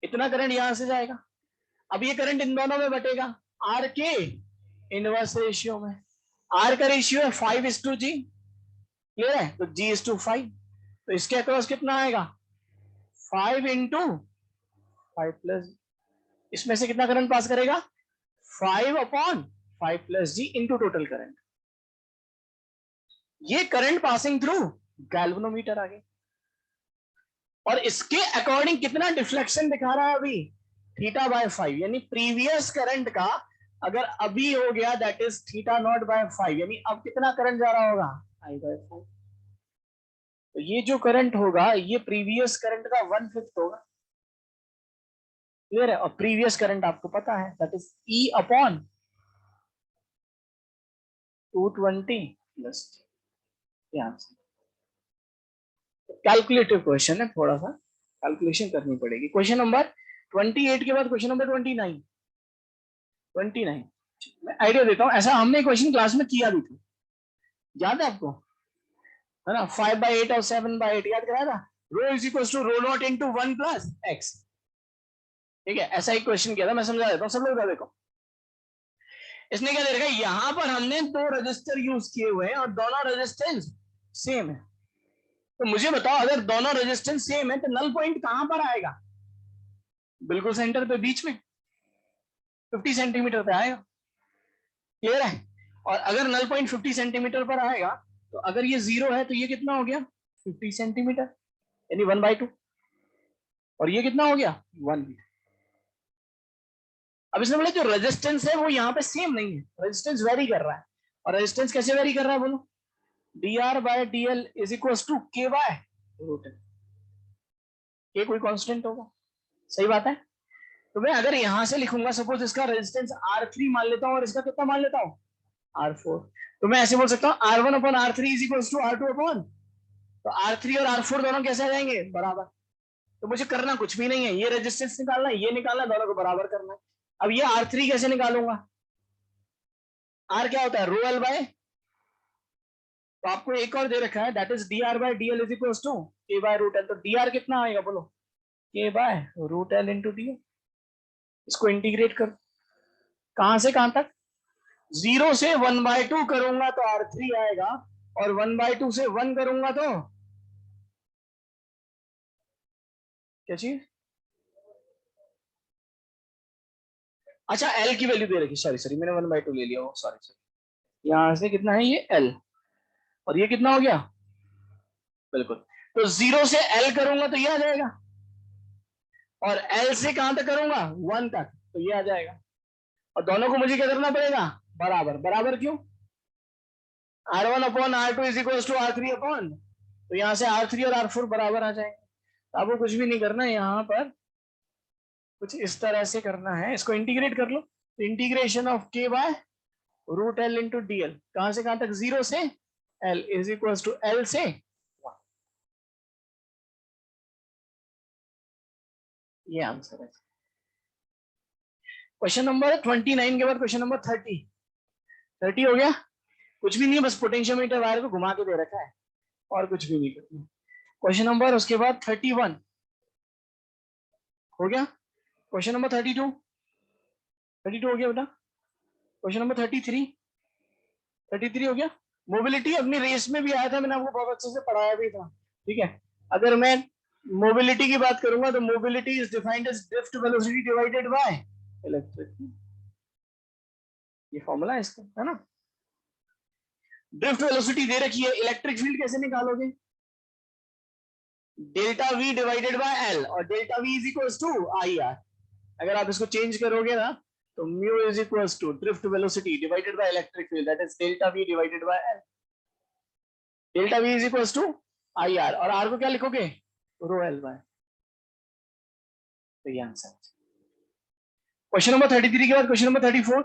इतना करंट यहां से जाएगा। अब ये करंट इन दोनों में बटेगा आर के इनवर्स रेशियो में। आर का रेशियो है 5:G, क्लियर है? तो G:5। तो इसके अक्रॉस कितना आएगा? 5 इंटू 5 प्लस, इसमें से कितना करंट पास करेगा? 5 अपॉन 5 प्लस जी इंटू टोटल करंट। ये करंट पासिंग थ्रू गैल्वेनोमीटर आ गया। और इसके अकॉर्डिंग कितना डिफ्लेक्शन दिखा रहा है अभी? θ/5, यानी प्रीवियस करंट का अगर अभी हो गया दैट इज θ0/5, यानी अब कितना करंट जा रहा होगा? I/4। तो ये जो करंट होगा ये प्रीवियस करंट का 1/5 होगा। क्लियर है? और प्रीवियस करंट आपको पता है that is E upon 220 plus. Calculative question है, थोड़ा सा कैलकुलेशन करनी पड़ेगी। क्वेश्चन नंबर 28 के बाद क्वेश्चन नंबर 29। मैं आइडिया देता हूं, ऐसा हमने क्वेश्चन क्लास में किया भी था, याद है आपको? है ना? 5/8 और 7/8 याद कराया था। Rho is equal to rho naught into 1 plus X. ठीक है, ऐसा ही क्वेश्चन किया था, मैं समझा देता हूँ सब लोग। देखो इसने क्या दे रखा है, यहां पर हमने दो रजिस्टर यूज किए हुए हैं और दोनों रेजिस्टेंस सेम है। तो मुझे बताओ अगर दोनों रेजिस्टेंस सेम है तो नल पॉइंट कहां पर आएगा? बिल्कुल सेंटर पे, बीच में 50 सेंटीमीटर पे आएगा। क्लियर है? और अगर नल पॉइंट 50 सेंटीमीटर पर आएगा तो अगर ये 0 है तो ये कितना हो गया? 50 सेंटीमीटर, यानी 1/2। और ये कितना हो गया? 1 मीटर। अब इसने बोला जो रेजिस्टेंस है वो यहाँ पे सेम नहीं है, रेजिस्टेंस वेरी कर रहा है। और रेजिस्टेंस कैसे वेरी कर रहा है बोलो? dr/dl is equal to k by root L. K कोई कांस्टेंट होगा, सही बात है। तो मैं अगर यहां से लिखूंगा, सपोज इसका रेजिस्टेंस R3 मान लेता हूं और इसका कितना मान लेता हूं? R4। तो मैं ऐसे बोल सकता हूं R1/R3 is equal to R2/। तो R3 और R4 दोनों कैसे आ जाएंगे? बराबर। तो मुझे करना कुछ भी नहीं है, ये रेजिस्टेंस निकालना है, ये निकालना है, दोनों को बराबर करना है। अब ये R3 कैसे निकालूंगा? R क्या होता है? Rho L by. तो आपको एक और दे रखा है, that is dr/dl is equal to k by root L. तो dr कितना आएगा बोलो? k by root L into dl। इसको इंटीग्रेट कर, कहां से कहां तक? 0 से 1/2 करूंगा तो R3 आएगा, और 1/2 से 1 करूंगा तो क्या चीज? अच्छा, L की वैल्यू दे रखी, सॉरी मैंने 1/2 ले लिया वो, सॉरी। यहां से कितना है ये L, और ये कितना हो गया? बिल्कुल। तो 0 से L करूंगा तो ये आ जाएगा, और L से कहां तक करूंगा? 1 तक, तो ये आ जाएगा। और दोनों को मुझे क्या करना पड़ेगा? बराबर। बराबर क्यों? R1/R2 is equal to R3/। तो यहां से R3 और R4 बराबर आ जाएंगे। तो आपको कुछ भी नहीं करना है, यहाँ पर कुछ इस तरह से करना है, इसको इंटीग्रेट कर लो। तो integration of k by root L into D L, कहां से कहां तक? 0 से L is equal to L से 1। ये आंसर है। क्वेश्चन नंबर 29 के बाद क्वेश्चन नंबर 30 हो गया। कुछ भी नहीं है, बस पोटेंशियोमीटर वायर को घुमा के दे रखा है, और कुछ भी नहीं करना। क्वेश्चन नंबर उसके बाद 31 हो गया। क्वेश्चन नंबर 32 हो गया बेटा। क्वेश्चन नंबर 33 हो गया। मोबिलिटी अपनी रेस में भी आया था, मैंने आपको बहुत अच्छे से पढ़ाया भी था। ठीक है, अगर मैं मोबिलिटी की बात करूंगा तो mobility is defined as drift velocity divided by electric. ये फॉर्मूला है इसका, है ना। ड्रिफ्ट वेलोसिटी दे रखी है, इलेक्ट्रिक फील्ड कैसे निकालोगे? Delta V divided by L, और delta V is equal to I R. अगर आप इसको चेंज करोगे ना तो mu is equal to drift velocity divided by electric field, that is delta V divided by L. Delta V is equal to I R, और R को क्या लिखोगे? Rho L by. तो ये आंसर। क्वेश्चन नंबर 33 के बाद question number 34।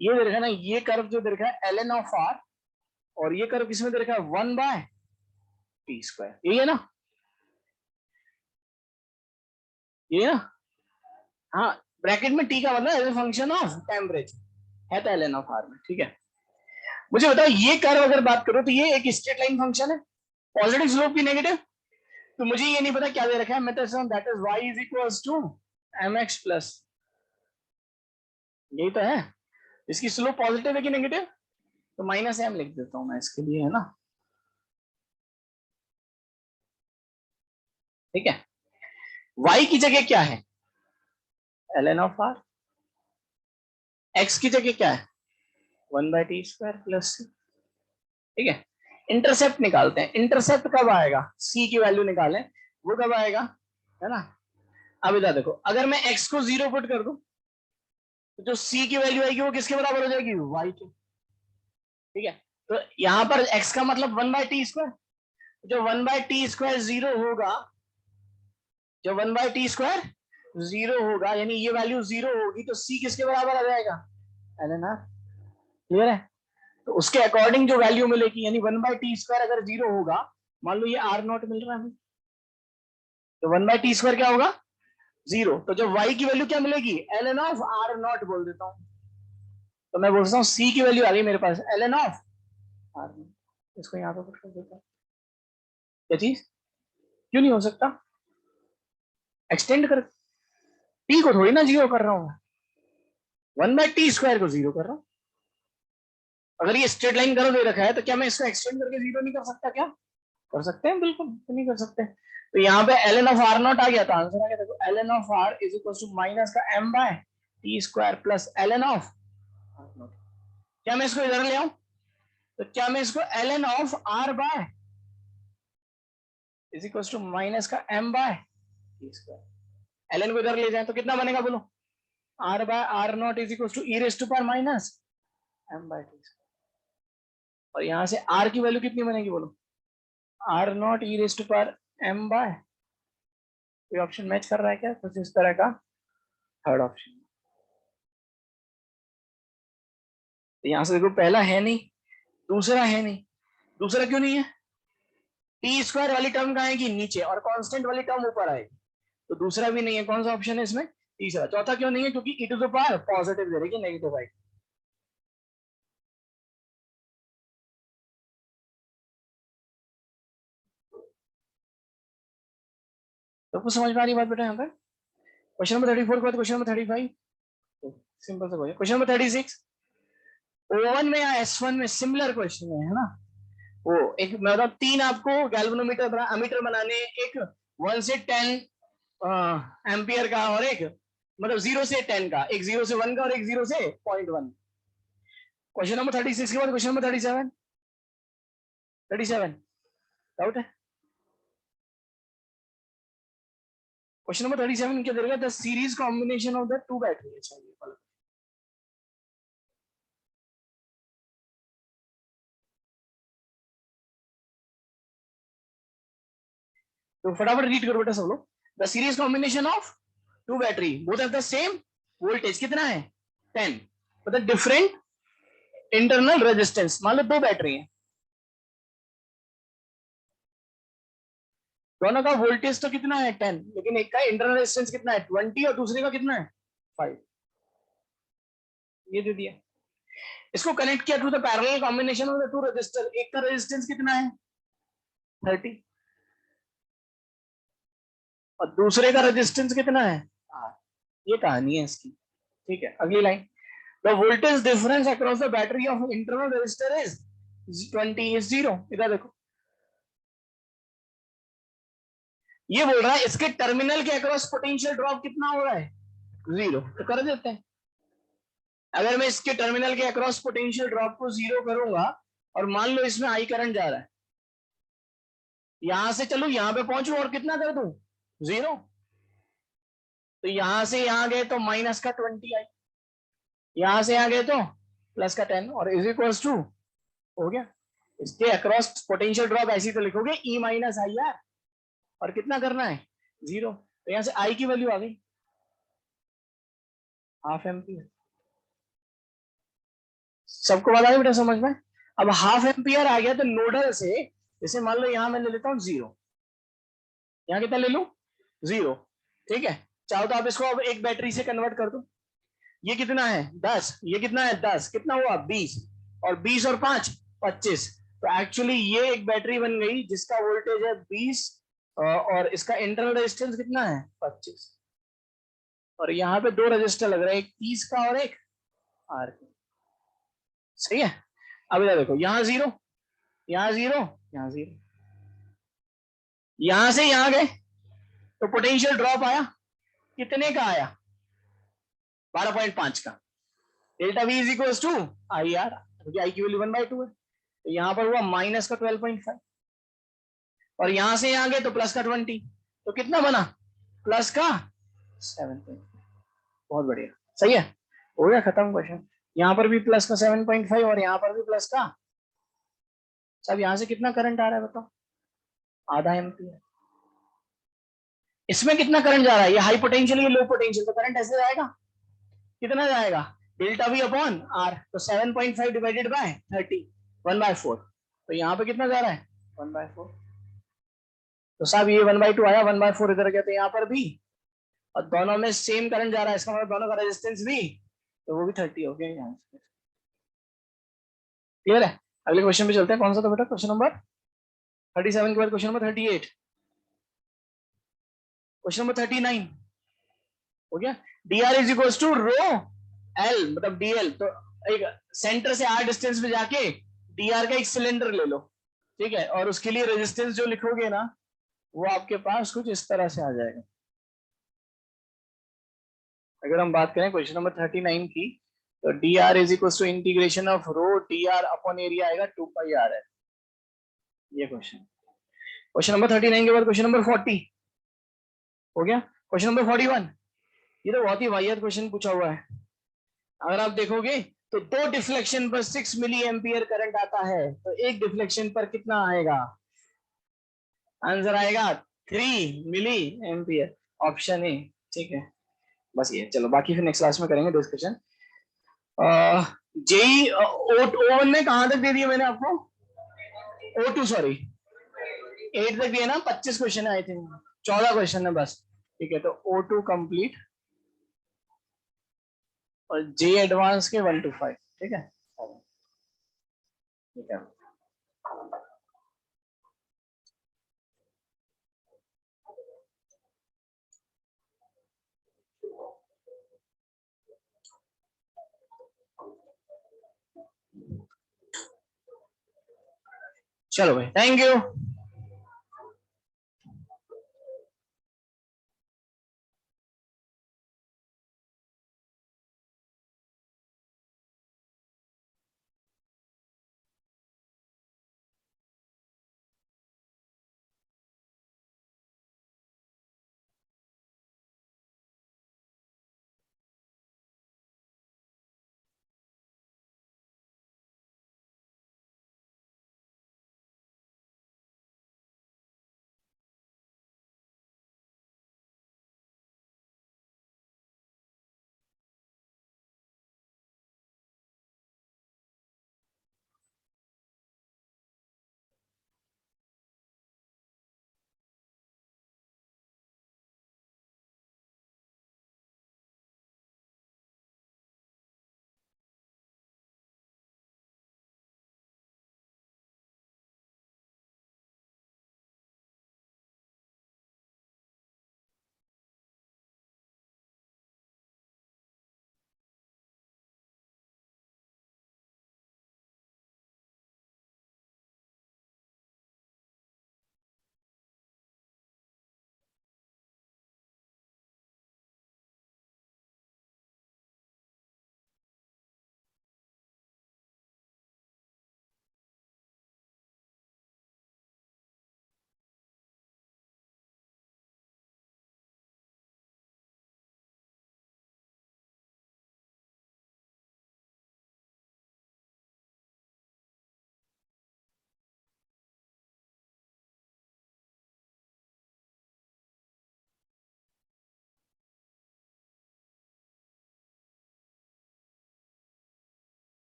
ये दे रखा है ना, ये कर्व जो दे रखा है ln ऑफ r, और ये कर्व किसमें दे रखा है? 1/t²। यही है ना? ये ना, हाँ, ब्रैकेट में t का मतलब as a function of temperature है, तो ln ऑफ r में। ठीक है, मुझे बताओ ये कर्व अगर बात करो तो ये एक स्ट्रेट लाइन फंक्शन है, पॉजिटिव स्लोप की नेगेटिव। तो मुझे ये नहीं पता क्या दे रखा है, मैं तो that is y is equals to mx plus, यही तो है। इसकी स्लोप पॉजिटिव है कि नेगेटिव? तो -m लिख देता हूं मैं इसके लिए, है ना। ठीक है, y की जगह क्या है? ln of r। x की जगह क्या है? 1/t² plus c। ठीक है, इंटरसेप्ट निकालते हैं। इंटरसेप्ट कब आएगा? c की वैल्यू निकालें, वो कब आएगा, है ना। अब इधर देखो, अगर मैं x को 0 पुट कर दूं तो जो c की वैल्यू आएगी वो किसके बराबर हो जाएगी? y के। ठीक है, तो यहां पर x का मतलब 1/t²। जो 1/t² 0 होगा, जो 1/t² 0 होगा, यानी ये वैल्यू 0 होगी, तो c किसके बराबर आ जाएगा? ln r। क्लियर है? तो उसके अकॉर्डिंग जो वैल्यू मिलेगी, यानी 1/t² अगर 0 होगा, मान लो ये r0 मिल रहा है हमें, तो 1/t² क्या होगा? 0, तो जब y की वैल्यू क्या मिलेगी, ln ऑफ r नॉट बोल देता हूं, तो मैं बोलता हूँ c की वैल्यू आ गई मेरे पास ln ऑफ r नॉट, इसको यहाँ पे पुट कर देता हूँ। क्या चीज, क्यों नहीं हो सकता, एक्सटेंड कर, t को थोड़ी ना 0 कर रहा हूं मैं, 1/t² को 0 कर रहा हूं। अगर ये स्ट्रेट लाइन कर्व दे रखा है तो क्या मैं इसको एक्सटेंड करके 0 नहीं कर सकता, क्या कर सकते हैं, बिल्कुल नहीं कर सकते। तो यहाँ पे ln ऑफ r नॉट आ गया, तो आंसर आ गया, देखो ln of r is equal to minus का m/t² plus ln of r naught. क्या मैं इसको इधर ले आऊं, तो क्या मैं इसको ln of r by is equal to minus का m/t², ln को इधर ले जाए तो कितना बनेगा बोलो, r/r naught is equal to e raise to power minus m/t², और यहां से r की वैल्यू कितनी बनेगी बोलो, r naught e raise to power m/, कोई ऑप्शन मैच कर रहा है क्या, कुछ इस तरह का, थर्ड ऑप्शन। तो यहां से देखो पहला है नहीं, दूसरा है नहीं, दूसरा क्यों नहीं है, t² वाली टर्म कहाँ आएगी नीचे, और कांस्टेंट वाली टर्म ऊपर आएगी, तो दूसरा भी नहीं है, कौन सा ऑप्शन है इसमें, तीसरा। चौथा क्यों नहीं है, क्योंकि e to the power positive दे रही है, नेगेटिव आएगी। तो कुछ समझ में आ रही बात बेटा यहाँ पे। क्वेश्चन नंबर 34 के बाद क्वेश्चन नंबर 35, सिंपल सा क्वेश्चन। क्वेश्चन नंबर 36, O1 में या S1 में सिमिलर क्वेश्चन है ना, वो एक मतलब 3 आपको गैल्वेनोमीटर अमीटर बनाने, एक 1 से 10 एम्पियर का, और एक मतलब 0 से 10 का, एक 0 से 1 का और एक 0 से 0.1। क्वेश्चन नंबर 36 के बाद क्वेश्चन नंबर 37 डाउट है। क्वेश्चन नंबर 37 क्या देगा, the series combination of the to battery. अच्छा ये वाला तो फटाफट रीड करो बेटा सब लोग। The series combination of two battery both have the same voltage, कितना है 10, मतलब डिफरेंट इंटरनल रेजिस्टेंस। मान लो दो बैटरी है, दोनों का वोल्टेज तो कितना है 10, लेकिन एक का इंटरनल रेजिस्टेंस कितना है 20 और दूसरे का कितना है 5, ये दे दिया। इसको कनेक्ट किया through the parallel combination of the two resistor, एक का रेजिस्टेंस कितना है 30 और दूसरे का रेजिस्टेंस कितना है 8। ये कहानी है इसकी, ठीक है। अगली line, the voltage difference across the battery of internal resistor is 20 is 0। इधर देखो, ये बोल रहा है इसके टर्मिनल के अक्रॉस पोटेंशियल ड्रॉप कितना हो रहा है 0, तो कर देते हैं। अगर मैं इसके टर्मिनल के अक्रॉस पोटेंशियल ड्रॉप को 0 करूंगा, और मान लो इसमें आई करंट जा रहा है, यहां से चलो यहां पे पहुंचू और कितना कर दूं 0, तो यहां से यहां गए तो माइनस का 20 आई, यहां से यहां गए तो प्लस का 10, और इज इक्वल्स टू हो गया। इसके अक्रॉस पोटेंशियल ड्रॉप ऐसी तो लिखोगे ई माइनस आई आर, और कितना करना है 0, तो यहां से आई की वैल्यू आ गई हाफ एम्पियर। सबको बता बेटा समझ में। अब हाफ एम्पियर आ गया तो नोडल से, जैसे मान लो यहां मैं ले लेता हूं 0, यहां कितना ले लू 0, ठीक है। चाहो तो आप इसको अब एक बैटरी से कन्वर्ट कर दो, ये कितना है 10, ये कितना है 10, कितना हुआ 20, और 20 और 5 25, तो एक्चुअली ये एक बैटरी बन गई जिसका वोल्टेज है 20, और इसका इंटरनल रेजिस्टेंस कितना है 25, और यहाँ पे दो रजिस्टर लग रहा है, एक 30 का और एक आर का, सही है। अब इधर देखो, यहाँ 0, यहाँ 0, यहाँ 0, यहां से यहां गए तो पोटेंशियल ड्रॉप आया, कितने का आया 12.5 का, delta V is equal to I R, क्योंकि आई की वैल्यू 1/2 है, तो यहां पर हुआ माइनस का 12.5, और यहां से यहां गए तो प्लस का 20, तो कितना बना प्लस का 7.5। बहुत बढ़िया, सही है, हो गया खत्म क्वेश्चन। यहां पर भी प्लस का 7.5 और यहां पर भी प्लस का, सब यहां से कितना करंट आ रहा है बताओ, आधा एम्पियर। इसमें कितना करंट जा रहा है, ये हाई पोटेंशियल, ये लो पोटेंशियल, तो करंट ऐसे जाएगा, कितना जाएगा डेल्टा वी अपॉन आर, तो 7.5 डिवाइडेड बाय 30, 1/4, तो यहाँ पे कितना जा रहा है 1/4, तो साहब ये 1/2 आया, 1/4 इधर गया, तो यहाँ पर भी और दोनों में सेम करंट जा रहा है, इसका मतलब दोनों का रेजिस्टेंस भी, तो वो भी 30 हो गया यहाँ से। क्लियर है? अगले क्वेश्चन पे चलते हैं। कौन सा था बेटा? क्वेश्चन नंबर 37 के बाद क्वेश्चन नंबर 38, क्वेश्चन नंबर 39 हो गया। D R is equal to rho L, मतलब डीएल। तो एक सेंटर से आर डिस्टेंस पे जाके डी आर का एक सिलेंडर ले लो, ठीक है, और उसके लिए रेजिस्टेंस जो लिखोगे ना, वो आपके पास कुछ इस तरह से आ जाएगा। अगर हम बात करें क्वेश्चन नंबर 39 की, तो D R is equal to integration of rho D R upon area आएगा 2 पाई आर है, ये क्वेश्चन। क्वेश्चन नंबर 39 के बाद क्वेश्चन नंबर 40 हो गया। क्वेश्चन नंबर 41, ये तो बहुत ही वाहियात क्वेश्चन पूछा हुआ है। अगर आप देखोगे तो दो डिफ्लेक्शन पर 6 मिली एम्पियर करंट आता है, तो एक डिफ्लेक्शन पर कितना आएगा? आंसर आएगा 3 मिली एम्पियर, ऑप्शन ए। ठीक है, बस ये, चलो बाकी फिर नेक्स्ट क्लास में करेंगे डिस्कशन। जेई ओ वन में कहां तक दे दिया मैंने आपको? O2 सॉरी 8 तक दिया ना, 25 क्वेश्चन है आई थिंक, 14 क्वेश्चन है बस। ठीक है, तो O2 कंप्लीट और जे एडवांस के 1 to 5। ठीक है, ठीक है। चलो भाई, थैंक यू।